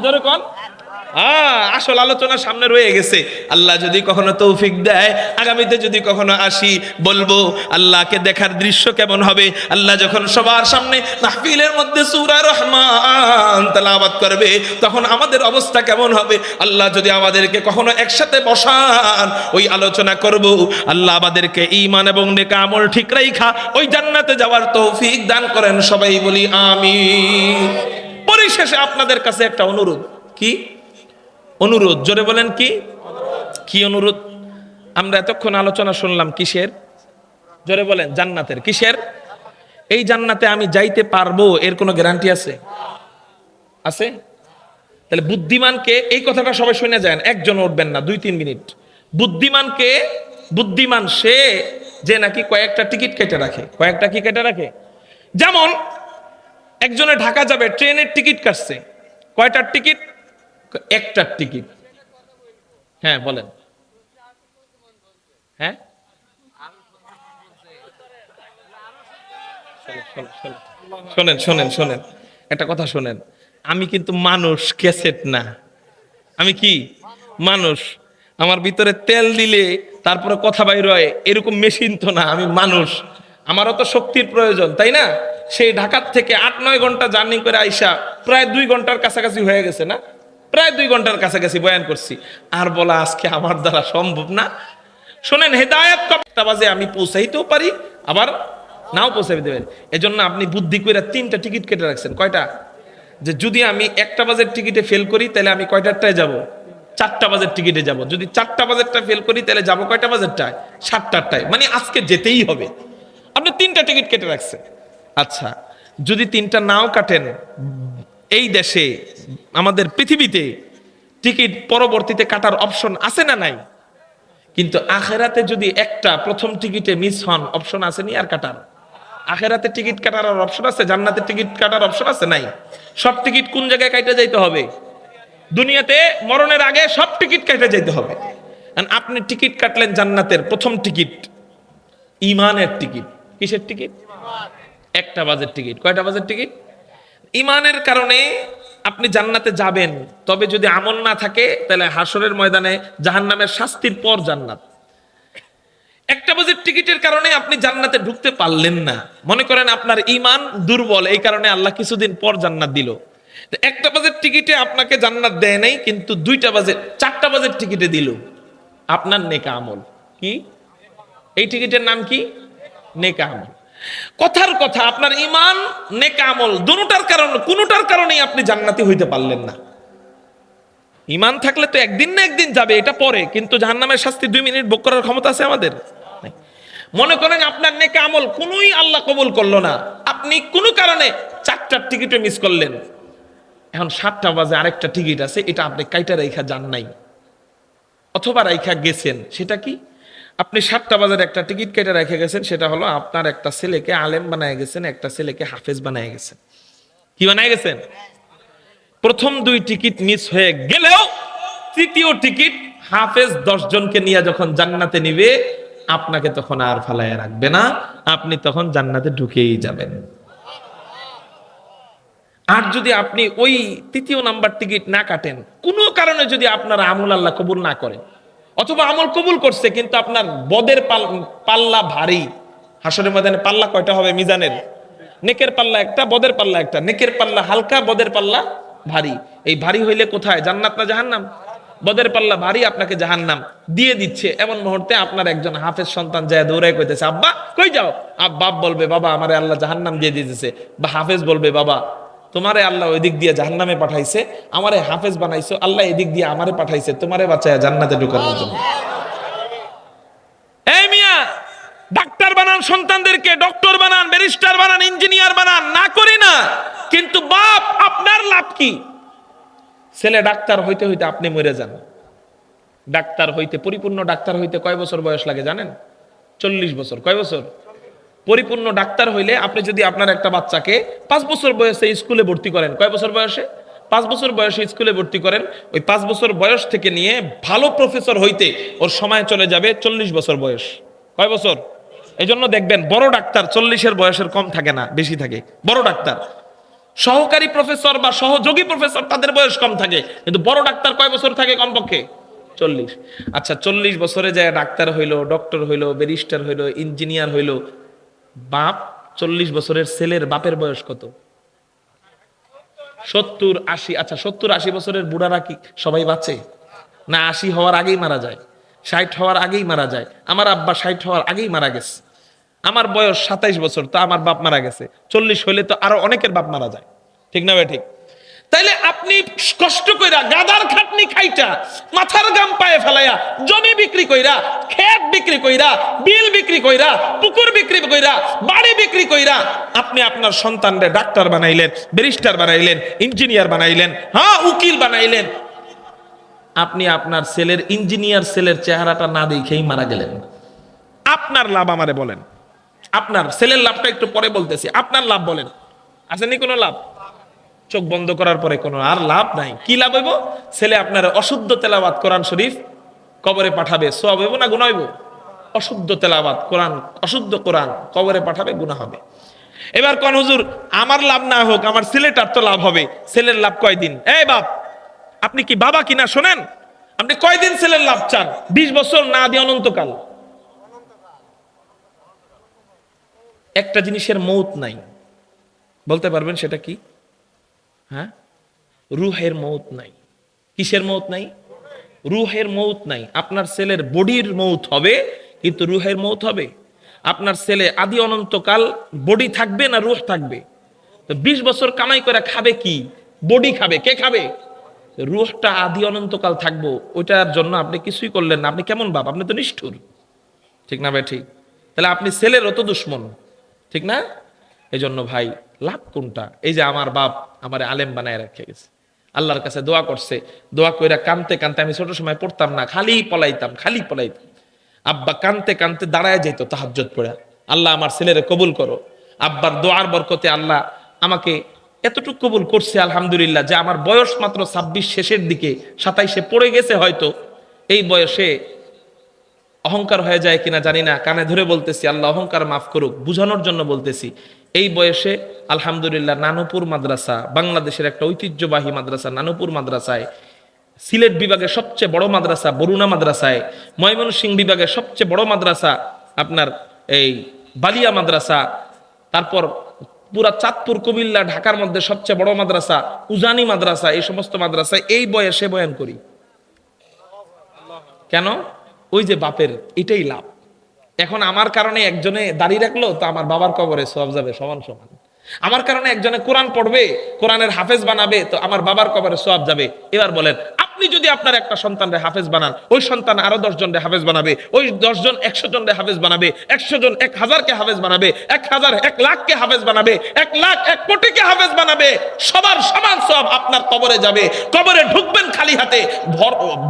জোরে কোন? আসল আলোচনা সামনে রয়ে গেছে। আল্লাহ যদি কখনো তৌফিক দেয়, আগামীতে যদি কখনো আসি, বলবো আল্লাহকে দেখার দৃশ্য কেমন হবে। আল্লাহ যখন সবার সামনে মাহফিলের মধ্যে সূরা রহমান তেলাওয়াত করবে, তখন আমাদের অবস্থা কেমন হবে। আল্লাহ যদি আমাদেরকে কখনো একসাথে বসান, ওই আলোচনা করব। আল্লাহ আমাদেরকে ঈমান এবং নেক আমল ঠিক রাইখা ওই জান্নাতে যাওয়ার তৌফিক দান করেন। সবাই বলি আমিন। পরিশেষে আপনাদের কাছে একটা অনুরোধ। কি অনুরোধ? জোরে বলেন। কি অনুরোধ? আমরা এতক্ষণ আলোচনা শুনলাম কিসের? জোরে বলেন। জান্নাতের। কিসের? এই জান্নাতে আমি যাইতে পারবো এর কোনো গ্যারান্টি আছে? আছে? তাহলে বুদ্ধিমানকে, এই কথাটা সবাই শুনে যান, একজন উঠবেন না, 2-3 মিনিট। বুদ্ধিমানকে, বুদ্ধিমান সে যে নাকি কয়েকটা টিকিট কেটে রাখে। কয়েকটা কি কেটে রাখে? যেমন একজনে ঢাকা যাবে, ট্রেনের টিকিট কাটছে। কয়টার টিকিট? একটার টিকিট। হ্যাঁ বলেন। হ্যাঁ শোনেন শোনেন শোনেন, একটা কথা শোনেন। আমি কিন্তু মানুষ, ক্যাসেট না। আমি কি মানুষ? আমার ভিতরে তেল দিলে তারপরে কথা বাইর হয়, এরকম মেশিন তো না। আমি মানুষ, আমারও তো শক্তির প্রয়োজন, তাই না? সেই ঢাকার থেকে 8-9 ঘন্টা জার্নি করে আইসা প্রায় 2 ঘন্টার কাছাকাছি হয়ে গেছে না? প্রায় 2 ঘন্টার কাছাকাছি বয়ান করছি, আর বলা আজকে আমার দ্বারা সম্ভব না। শোনেন, হেদায়েত কতটা বাজে আমি পৌঁছাইতেও পারি, আবার নাও পৌঁছাইতে দেবেন। এজন্য আপনি বুদ্ধি করে 3টা টিকিট কেটে রাখছেন। কয়টা? যে যদি আমি 1টা বাজের টিকিটে ফেল করি, তাহলে আমি কয়টারটায় যাব? 4টা বাজের টিকিটে যাব। যদি 4টা বাজেরটা ফেল করি, তাহলে যাব কয়টা বাজেরটায়? 7টারটায়। মানে আজকে যেতেই হবে। আপনি 3টা টিকিট কেটে রাখছেন। আচ্ছা, যদি 3টা নাও কাটেন, এই দেশে আমাদের পৃথিবীতে টিকিট পরবর্তীতে কাটার অপশন আছে না নাই? কিন্তু আখেরাতে যদি একটা প্রথম টিকিটে মিস হন, অপশন আছে নি আর কাটার? আখেরাতে টিকিট কাটার অপশন আছে? জান্নাতে টিকিট কাটার অপশন আছে? নাই। সব টিকিট কোন জায়গায় কাইটে যাইতে হবে? দুনিয়াতে মরণের আগে সব টিকিট কেটে যেতে হবে। আপনি টিকিট কাটলেন জান্নাতের প্রথম টিকিট, ঈমানের টিকিট। কিসের টিকিট? 1টা বাজের টিকিট। কয়টা বাজের টিকিট? ঈমানের কারণে আপনি জান্নাতে যাবেন, তবে যদি আমল না থাকে তাহলে হাসরের ময়দানে জাহান্নামের শাস্তির পর জান্নাত। 1টা বাজের টিকিটের কারণে আপনি জান্নাতে ঢুকতে পারলেন না, মনে করেন আপনার ঈমান দুর্বল, এই কারণে আল্লাহ কিছুদিন পর জান্নাত দিল। 1টা বাজের টিকিটে আপনাকে জান্নাত দেয় নাই, কিন্তু 4টা বাজের টিকিটে দিল আপনার নেক আমল। কি এই টিকিটের নাম? কি? নেক আমল। কথার কথা, আপনার ঈমান নেক আমল কোনোটার কারণেই আপনি জান্নাতি হইতে পারলেন না। ঈমান থাকলে তো একদিন না একদিন যাবে, এটা পরে, কিন্তু জাহান্নামের শাস্তি 2 মিনিট ভোগ করার ক্ষমতা আছে আমাদের? মনে করেন আপনার নেক আমল কোনোই আল্লাহ কবুল করলো না, আপনি কোনো কারণে 4টার টিকিটে মিস করলেন, এখন 7টা বাজে আরেকটা টিকিট আছে, এটা আপনি কাইটা রাইখা যান নাই, অথবা রাইখা গেছেন। সেটা কি? আপনি 7টা বাজার একটা টিকিট কেটে রেখে গেছেন, সেটা হলো আপনার একটা ছেলেকে আলেম বানায় গেছেন, একটা ছেলেকে হাফেজ বানায় গেছেন। কি বানায় গেছেন? প্রথম 2 টিকিট মিস হয়ে গেলেও 3য় টিকিট হাফেজ 10 জনকে নিয়ে যখন জান্নাতে নিবে, আপনাকে তখন আর ফালায় রাখবে না, আপনি তখন জান্নাতে ঢুকেই যাবেন। আর যদি আপনি ওই 3য় নাম্বার টিকিট না কাটেন, কোনো কারণে যদি আপনার আমল আল্লাহ কবুল না করে, অথবা আমল কবুল করছে কিন্তু আপনার বদের পাল্লা ভারী, হাসরের ময়দানে পাল্লা কয়টা হবে মিজানের? নেকের পাল্লা একটা, বদের পাল্লা একটা। নেকের পাল্লা হালকা, বদের পাল্লা ভারী। এই ভারী হইলে কোথায়? জান্নাত না জাহান্নাম? বদের পাল্লা ভারী, আপনাকে জাহান্নাম দিয়ে দিচ্ছে। এমন মুহূর্তে আপনার একজন হাফেজ সন্তান যায় দৌড়ায় কইতেছে, আব্বা কই যাও? বাপ বলবে, বাবা আমারে আল্লাহ জাহান্নাম দিয়ে দিতেছে। বা হাফেজ বলবে, বাবা তোমারে আল্লাহ ওই দিক দিয়ে জাহান্নামে পাঠাইছে, আমারে হাফেজ বানাইছো, আল্লাহ এদিক দিয়ে আমারে পাঠাইছে তোমারে বাঁচায় জান্নাতে ঢোকানোর জন্য। এই মিয়া, ডাক্তার বানান সন্তানদেরকে, ডক্টর বানান, ব্যারিস্টার বানান, ইঞ্জিনিয়ার বানান, না করি না, কিন্তু বাপ আপনার লাভ কি? ছেলে ডাক্তার হইতে হইতে আপনি মরে যান। ডাক্তার হইতে, পরিপূর্ণ ডাক্তার হইতে কয় বছর বয়স লাগে জানেন? 40 বছর। কয় বছর? পরিপূর্ণ ডাক্তার হইলে আপনি যদি আপনার একটা বাচ্চাকে 5 বছর বয়সে স্কুলে ভর্তি করেন, কয় বছর বয়সে? 5 বছর বয়সে স্কুলে ভর্তি করেন, ওই 5 বছর বয়স থেকে নিয়ে ভালো প্রফেসর হইতে ওর সময় চলে যাবে 40 বছর বয়স। কয় বছর? এই জন্য দেখবেন বড় ডাক্তার 40-এর বয়সের কম থাকে না, বেশি থাকে। বড় ডাক্তার, সহকারী প্রফেসর বা সহযোগী প্রফেসর তাদের বয়স কম থাকে, কিন্তু বড় ডাক্তার কয় বছর থাকে কমপক্ষে? 40। আচ্ছা, 40 বছরে যায় ডাক্তার হইলো, ডক্টর হইলো, ব্যারিস্টার হইলো, ইঞ্জিনিয়ার হইলো, বাপ 40 বছরের ছেলের বাপের বয়স কত? 70-80। আচ্ছা, 70-80 বছরের বুড়ারা কি সবাই বাঁচে? না 80 হওয়ার আগেই মারা যায়, 60 হওয়ার আগেই মারা যায়। আমার আব্বা 60 হওয়ার আগেই মারা গেছে। আমার বয়স 27 বছর, তো আমার বাপ মারা গেছে। 40 হইলে তো আরো অনেকের বাপ মারা যায়, ঠিক না ভাই? ঠিক। তাইলে আপনি কষ্ট কইরা, গাদার খাটনি খাইটা, মাথার গাম পায়ে ফেলাইয়া, জমি বিক্রি কইরা, ক্ষেত বিক্রি কইরা, বিল বিক্রি কইরা, পুকুর বিক্রি কইরা, বাড়ি বিক্রি কইরা আপনি আপনার সন্তানরে ডাক্তার বানাইলেন, ব্যারিস্টার বানাইলেন, ইঞ্জিনিয়ার বানাইলেন, হ্যাঁ উকিল বানাইলেন। আপনি আপনার ছেলের, ইঞ্জিনিয়ার ছেলের চেহারাটা না দেখেই মারা গেলেন। আপনার লাভ আমারে বলেন। আপনার ছেলের লাভটা একটু পরে বলতেছি, আপনার লাভ বলেন, আসেনি কোনো লাভ? চোখ বন্ধ করার পরে কোনো আর লাভ নাই। কি লাভ হইব? ছেলে আপনার অশুদ্ধ তেলাওয়াত কোরআন শরীফ কবরে পাঠাবে, সওয়াব হইব না গুনাহ হইব? অশুদ্ধ তেলাওয়াত কোরআন, অশুদ্ধ কোরআন কবরে পাঠাবে, গুনাহ হবে। এবার কোন হুজুর আমার লাভ না হোক, আমার ছেলেটার তো লাভ হবে। ছেলের লাভ কয়দিন? এই বাপ, আপনি কি বাবা কিনা শোনেন? আপনি কয়দিন ছেলের লাভ চান? 20 বছর না দিয়ে অনন্তকাল। একটা জিনিসের মৌত নাই, বলতে পারবেন সেটা কি? হ্যাঁ, রুহের মৌত নাই। কিসের মৌত নাই? রুহের মৌত নাই। আপনার ছেলের বডির মৌত হবে, কিন্তু রুহের মৌত হবে? আপনার ছেলে আদি অনন্তকাল বডি থাকবে না রুহ থাকবে? তো 20 বছর কামাই করে খাবে কি? বডি খাবে। কে খাবে? রুহটা আদি অনন্তকাল থাকবো, ওইটার জন্য আপনি কিছুই করলেন না। আপনি কেমন বাপ? আপনি তো নিষ্ঠুর, ঠিক না ভাই? ঠিক। তাহলে আপনি ছেলেরও তো দুশ্মন, ঠিক না? এই জন্য ভাই, লাভ কোনটা? এই যে আমার বাপ আমার আলেম বানায় রেখে গেছে, আল্লাহর কাছে দোয়া করছে, দোয়া কইরা কানতে কানতে, আমি ছোট সময় পড়তাম না, খালি পলাইতাম। আব্বা কানতে কানতে দাঁড়ায় যেত তাহাজ্জুদ পড়ে, আল্লাহ আমার ছেলেরে কবুল করো। আব্বার দোয়ার বরকতে আল্লাহ আমাকে এতটুকু কবুল করছে আলহামদুলিল্লাহ, যে আমার বয়স মাত্র 26 শেষের দিকে, 27-এ পড়ে গেছে হয়তো। এই বয়সে অহংকার হয়ে যায় কিনা জানি না, কানে ধরে বলতেছি, আল্লাহ অহংকার মাফ করুক, বুঝানোর জন্য বলতেছি। এই বয়সে আলহামদুলিল্লাহ নানুপুর মাদ্রাসা, বাংলাদেশের একটা ঐতিহ্যবাহী মাদ্রাসা নানুপুর মাদ্রাসায়, সিলেট বিভাগের সবচেয়ে বড় মাদ্রাসা বরুণা মাদ্রাসায়, ময়মনসিংহ বিভাগের সবচেয়ে বড় মাদ্রাসা আপনার এই বালিয়া মাদ্রাসা, তারপর পুরা চাঁদপুর কুমিল্লা ঢাকার মধ্যে সবচেয়ে বড় মাদ্রাসা উজানি মাদ্রাসা, এই সমস্ত মাদ্রাসায় এই বয়সে বয়ান করি। কেন? ওই যে বাপের এটাই লাভ। এখন আমার কারণে একজনে দাঁড়িয়ে রাখলো তো আমার বাবার কবরে সওয়াব যাবে সমান সমান। আমার কারণে একজনে কোরআন পড়বে, কোরআনের হাফেজ বানাবে, তো আমার বাবার কবরে সওয়াব যাবে। এবার বলেন, আপনি যদি আপনার একটা সন্তানরে হাফেজ বানান, ওই সন্তান আরো 10 জনরে হাফেজ বানাবে, ওই 10 জন 100 জনরে হাফেজ বানাবে, 100 জন 1000কে হাফেজ বানাবে, 1000 1,00,000কে হাফেজ বানাবে, 1,00,000 1 কোটিকে হাফেজ বানাবে। সবার সমান সওয়াব আপনার কবরে যাবে। কবরে ঢুকবেন খালি হাতে,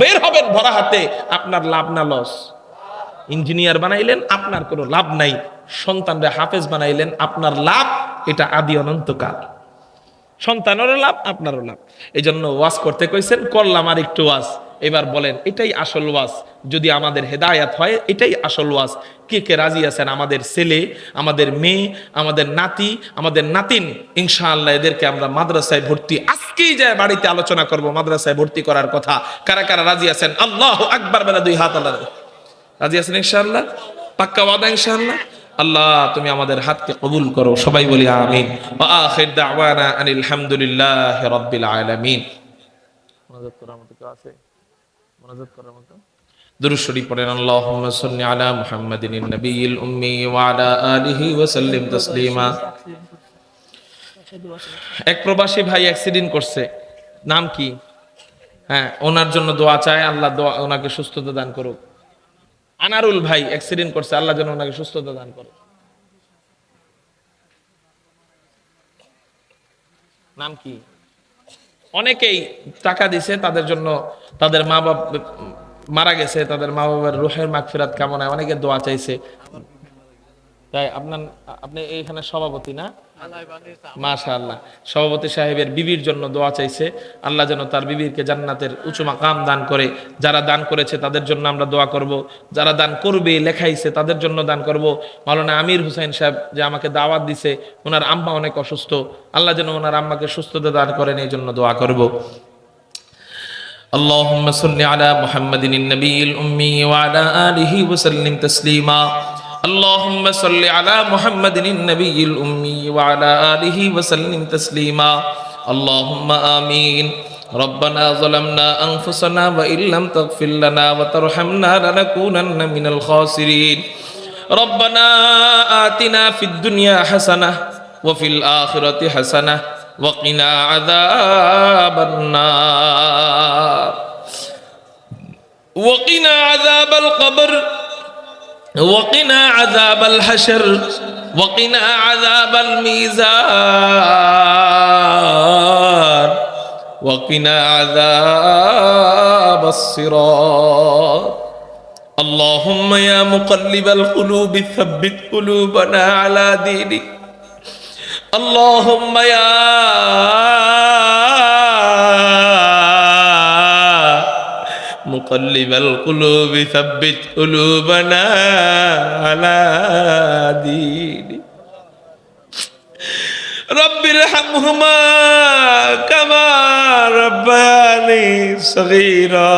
বের হবেন ভরা হাতে। আপনার লাভ না লস? ইঞ্জিনিয়ার বানাইলেন, আপনার কোনো লাভ নাই। সন্তানরে হাফেজ বানাইলেন, আপনার লাভ। এটা আদি অনন্তকাল। সন্তানেরও লাভ, আপনারও লাভ। এই জন্য ওয়াজ করতে কইছেন, করলাম আর একটু ওয়াজ। এবার বলেন, এটাই আসল ওয়াজ। যদি আমাদের হেদায়াত হয়, এটাই আসল ওয়াজ। কে কে রাজি আছেন? আমাদের ছেলে, আমাদের মেয়ে, আমাদের নাতি, আমাদের নাতিন, ইনশাআল্লাহ এদেরকে আমরা মাদ্রাসায় ভর্তি, আজকেই যায় বাড়িতে আলোচনা করব মাদ্রাসায় ভর্তি করার কথা। কারা কারা রাজি আছেন? আল্লাহু আকবার বলে 2 হাত আল্লাহ। রাজি আছেন ইনশাআল্লাহ? পাক্কা ওয়াদা ইনশাআল্লাহ? আল্লাহ তুমি আমাদের হাতকে কবুল করো, সবাই বলি আমিন। ওয়া আখির দাওয়ানা আনিল হামদুলিল্লাহি রাব্বিল আলামিন। মুনাজাত করার মতো কেউ আছে? মুনাজাত করার মতো দুরূদ শরীফ পড়েন। আল্লাহুম্মা সাল্লি আলা মুহাম্মাদিন নবিয়্যিল উম্মি ওয়া আলা আলিহি ওয়া সাল্লিম তাসলিমা। এক প্রবাসী ভাই অ্যাক্সিডেন্ট করছে, নাম কি? হ্যাঁ, ওনার জন্য দোয়া চায়, আল্লাহ দোয়া ওনাকে সুস্থতা দান করুক। আনারুল ভাই অ্যাক্সিডেন্ট করছে, আল্লাহ যেন ওনাকে সুস্থতা দান করে। নাম কি? অনেকেই টাকা দিছে তাদের জন্য, তাদের মা বাবা মারা গেছে, তাদের মা বাবার রুহের মাগফিরাত কামনায় অনেকে দোয়া চাইছে। তাই আপনি এইখানে সভাপতি না? মাশাআল্লাহ। সভাপতি সাহেবের বিবির জন্য দোয়া চাইছে, আল্লাহ যেন তার বিবিরকে জান্নাতের উঁচু মাকাম দান করে। যারা দান করেছে তাদের জন্য আমরা দোয়া করব, যারা দান করবে লেখাইছে তাদের জন্য দান করব। মাওলানা আমির হুসাইন সাহেব যে আমাকে দাওয়াত দিছে, ওনার আম্মা অনেক অসুস্থ, আল্লাহ যেন ওনার আম্মাকে সুস্থতা দান করেন, এই জন্য দোয়া করব। اللهم صل على محمد النبي الأمي وعلى آله وسلم تسليما. اللهم صل على محمد النبي الأمي وعلى آله وسلم تسليما. اللهم آمين. ربنا ظلمنا أنفسنا وإن لم تغفر لنا وترحمنا لنكونن من الخاسرين. ربنا آتنا في الدنيا حسنة وفي الآخرة حسنة وقنا عذاب النار وقنا عذاب القبر وقنا عذاب الحشر وقنا عذاب الميزان وقنا عذاب الصراط. اللهم يا مقلب القلوب ثبت قلوبنا على دينك. اللهم يا مقلب القلوب ثبت قلوبنا على دينك. رب ارحمهما كما ربياني صغيرا.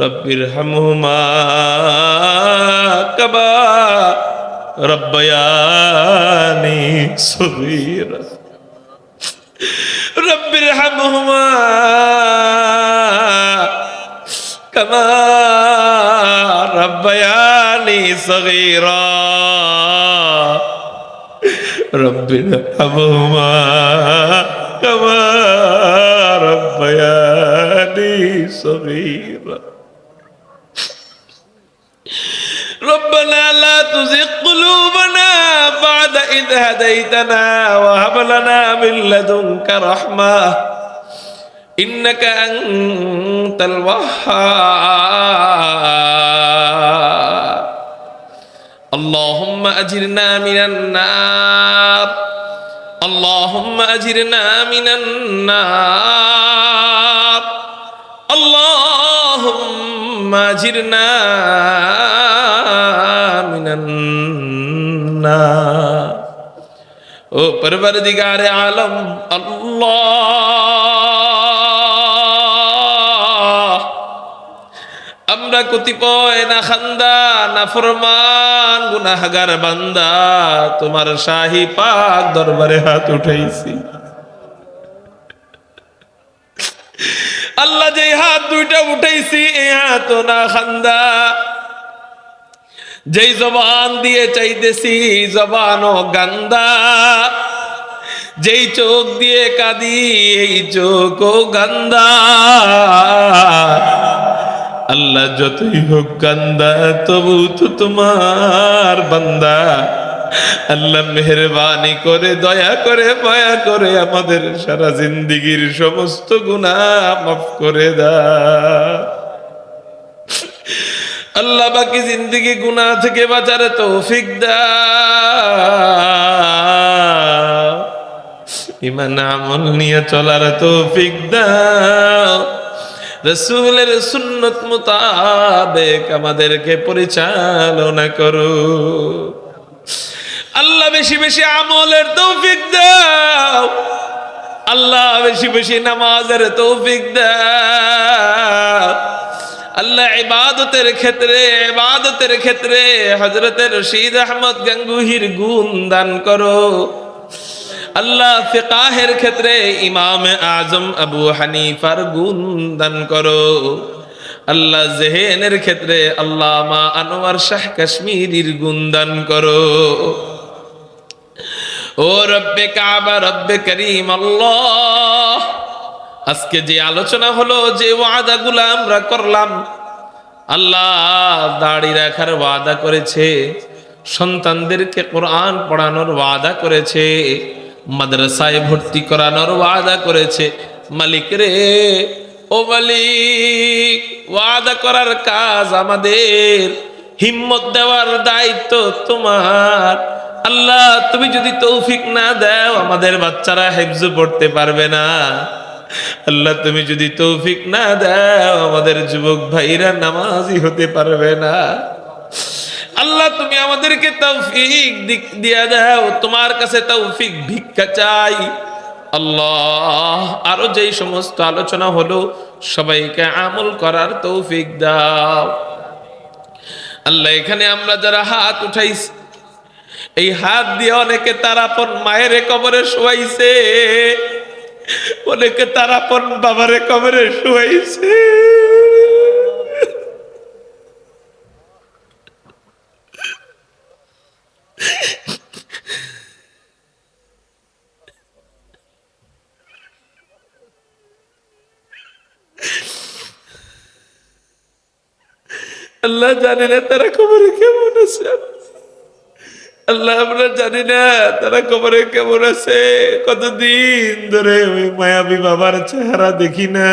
رب ارحمهما كما ربياني صغيرا. رب ارحمهما كما ربياني صغيرا. رب ارحمهما كما ربياني صغيرا. ربنا لا تزغ قلوبنا بعد إذ هديتنا وهب لنا من لدنك رحمة إنك أنت الوهاب. اللهم أجرنا من النار. اللهم أجرنا من النار. اللهم أجرنا من النار. না। ও পরবর্দিগারে আলম আল্লাহ, আমরা কতিপয় না খান্দা না ফরমান গুনাহগার বান্দা তোমার শাহী পাক দরবারে হাত উঠাইছি। আল্লাহ, যে হাত দুইটা উঠাইছি এই হাত না খান্দা, যেই জবান দিয়ে চাইতেছি জবানও গান্দা, যেই চোখ দিয়ে কাঁদি এই চোখও গান্দা। আল্লাহ, যতই হোক গান্দা তবু তো তোমার বান্দা। আল্লাহ, মেহেরবানি করে দয়া করে মায়া করে আমাদের সারা জিন্দেগীর সমস্ত গুনাহ মাফ করে দাও। আল্লাহ, বাকি জিন্দেগি গুনাহ থেকে বাঁচার তৌফিক দাও, ঈমান আমল নিয়ে চলার তৌফিক দাও, রাসূলের সুন্নাত মোতাবেক আমাদেরকে পরিচালনা করো। আল্লাহ, বেশি বেশি আমলের তৌফিক দাও। আল্লাহ, বেশি বেশি নামাজের তৌফিক দাও। আল্লাহ, ইবাদতের ক্ষেত্রে হযরত রশিদ আহমদ গঙ্গুহির গুণ দান করো। আল্লাহ, ফিকাহের ক্ষেত্রে ইমাম আজম আবু হানিফার গুণ দান করো। আল্লাহ, জেহেনের ক্ষেত্রে আল্লামা আনোয়ার শাহ কাশ্মীরির গুণ দান করো। ও রব্বে কাবা, রব্বে করিম আল্লাহ, আজকে যে আলোচনা হলো, যে ওয়াদাগুলো আমরা করলাম, আল্লাহ দাড়ি রাখার ওয়াদা করেছে, সন্তানদেরকে কোরআন পড়ানোর ওয়াদা করেছে, মাদ্রাসায় ভর্তি করানোর ওয়াদা করেছে। মালিক রে, ও মালিক, ওয়াদা করার কাজ আমাদের, হিম্মত দেওয়ার দায়িত্ব তোমার। আল্লাহ, তুমি যদি তৌফিক না দাও আমাদের বাচ্চারা হিফজ পড়তে পারবে না। আল্লাহ, তুমি যদি তৌফিক না দাও আমাদের যুবক ভাইরা নামাজি হতে পারবে না। আল্লাহ, তুমি আমাদেরকে তৌফিক দিয়া দাও, তোমার কাছে তৌফিক ভিক্ষা চাই। আল্লাহ, আরো যেই সমস্ত আলোচনা হলো সবাইকে আমল করার তৌফিক দাও। আল্লাহ, এখানে আমরা যারা হাত উঠাইছি, এই হাত দিয়ে অনেকে তার আপন মায়ের কবরে শোয়াইছে, অনেকে তার আপন বাবারে কবরে শোয়াইছে। আল্লাহ, জানি না তারা কবরে কেমন আছে। আল্লাহ, আমরা জানি না তারা কবরে কেমন আছে। কতদিন ধরে ওই মায়াবী বাবার চেহারা দেখি না,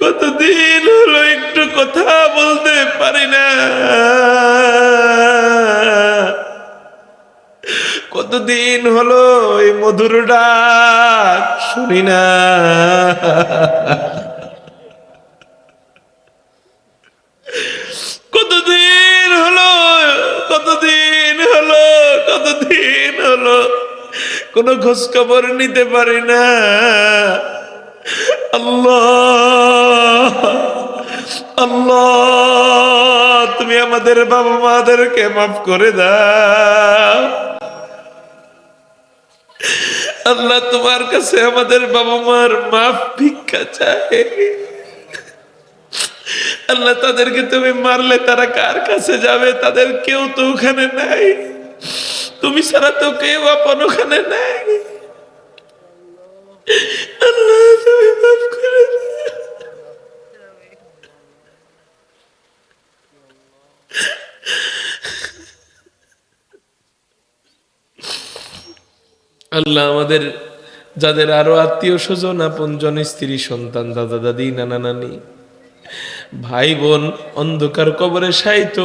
কতদিন হলো একটু কথা বলতে পারি না, কতদিন হলো এই মধুর ডাক শুনি না। কতদিন হলো কোনো খোঁজ খবর নিতে পারি না। আল্লাহ, আল্লাহ, তুমি আমাদের বাবা মাদেরকে মাফ করে দাও। আল্লাহ, তোমার কাছে আমাদের বাবা মার মাফ ভিক্ষা চাই। আল্লাহ, তাদেরকে তুমি মারলে তারা কার কাছে যাবে? তাদের কেউ তো ওখানে নাই, তুমি ছাড়া তো কেউ আপন ওখানে নাই। আল্লাহ, তুমি মাফ করে দাও। আল্লাহ, আমাদের যাদের আরো আত্মীয় স্বজন, আপনজন, স্ত্রী, সন্তান, দাদা দাদি, নানা নানি, ভাই বোন অন্ধকার কবরে শায়িত,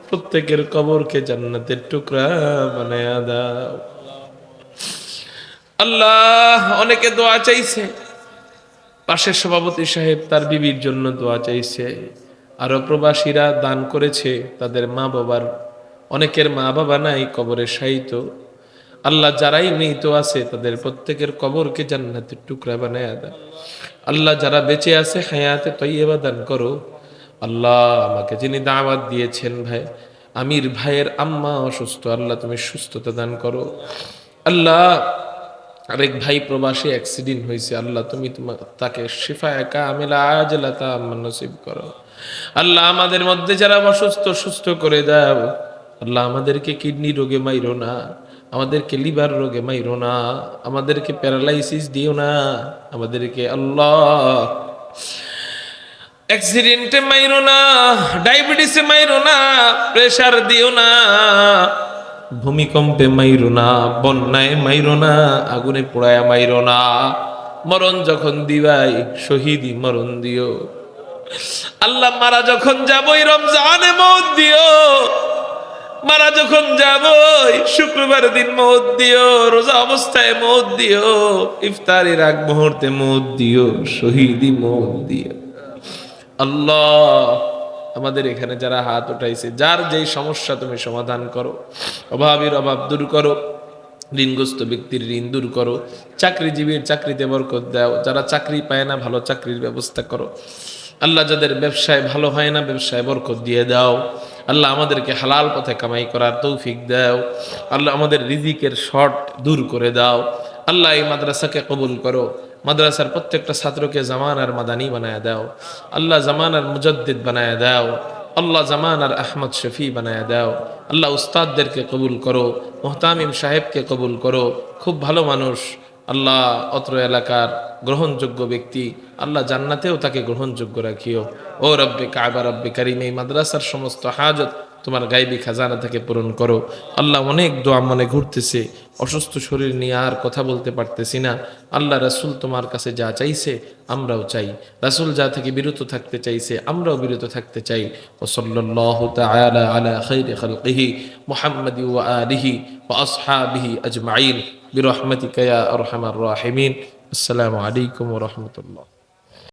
প্রত্যেকের কবরকে জান্নাতের টুকরা বানায়া দাও। আল্লাহ, অনেকে দোয়া চাইছে, পাশের সভাপতি সাহেব তার বিবির জন্য দোয়া চাইছে, আরো প্রবাসীরা দান করেছে তাদের মা বাবার অনেকের মা বাবা নাই, কবরে শায়িত। আল্লাহ যারাই মৃত আছে তাদের প্রত্যেকের কবরকে জান্নাতের টুকরা বানায় দাও। আল্লাহ যারা বেঁচে আছে হায়াতে তৈয়বা দান করো। আল্লাহ আমাকে যিনি দাওয়াত দিয়েছেন ভাই আমির ভাইয়ের আম্মা অসুস্থ, আল্লাহ তুমি সুস্থতা দান করো। আল্লাহ আরেক ভাই প্রবাসী অ্যাক্সিডেন্ট হয়েছে, আল্লাহ তুমি তোমার তাকে শিফায়ে কামিলা আজলা তাম্মান নসিব করো। আল্লাহ আমাদের মধ্যে যারা অসুস্থ সুস্থ করে দাও। আল্লাহ আমাদেরকে কিডনি রোগে মাইরো না, আমাদেরকে লিভার রোগে মাইরো না, আমাদেরকে প্যারালাইসিস দিও না, আমাদেরকে আল্লাহ অ্যাক্সিডেন্টে মাইরো না, ডায়াবেটিসে মাইরো না, প্রেসার দিও না, ভূমিকম্পে মাইরো না, বন্যায় মাইরো না, আগুনে পোড়ায় মাইরো না। মরণ যখন দিবাই শহীদি মরণ দিও। আল্লাহ মারা যখন যাবই রমজানে মওত দিও, মারা যখন যাবই শুক্রবার দিন মওত দিও, রোজা অবস্থায় মওত দিও, ইফতারের আগ মুহূর্তে মওত দিও, শহীদি মওত দিও। আল্লাহ আমাদের এখানে যারা হাত উঠাইছে, যার যেই সমস্যা তুমি সমাধান করো, অভাবীর অভাব দূর করো, ঋণগ্রস্ত ব্যক্তির ঋণ দূর করো, চাকরিজীবীর চাকরিতে বরকত দাও, যারা চাকরি পায় না ভালো চাকরির ব্যবস্থা করো। আল্লাহ যাদের ব্যবসায় ভালো হয় না ব্যবসায় বরকত দিয়ে দাও। আল্লাহ আমাদেরকে হালাল পথে কামাই করার তৌফিক দাও। আল্লাহ আমাদের রিজিকের শর্ট দূর করে দাও। আল্লাহ এই মাদ্রাসাকে কবুল করো, মাদ্রাসার প্রত্যেকটা ছাত্রকে জামানার মাদানী বানায় দাও। আল্লাহ জামানার মুজাদ্দিদ বানায় দাও। আল্লাহ জামানার আহমদ শফি বানায় দাও। আল্লাহ উস্তাদদেরকে কবুল করো, মুহতামিম সাহেবকে কবুল করো, খুব ভালো মানুষ। আল্লাহ অত্র এলাকার গ্রহণযোগ্য ব্যক্তি, আল্লাহ জান্নাতেও তাকে গ্রহণযোগ্য রাখিও। ও রব্বে কাবা রব্বে কারিম, এই মাদ্রাসার সমস্ত হাজত তোমার গাইবী খাজানা থেকে পূরণ করো। আল্লাহ অনেক দোয়া মনে ঘুরতেছে, অসুস্থ শরীর নিয়ে আর কথা বলতে পারতেছি না। আল্লাহ রাসূল তোমার কাছে যা চাইছে আমরাও চাই, রাসূল যা থেকে বিরত থাকতে চাইছে আমরাও বিরত থাকতে চাই। ওয়া সাল্লাল্লাহু তাআলা আলা খাইরি খালকিহি মুহাম্মাদি ওয়া আলিহি ওয়া আসহাবিহি আজমাইন বিরহমাতিকা ইয়া আরহামার রাহিমিন। আসসালামু আলাইকুম ওয়া রাহমাতুল্লাহ।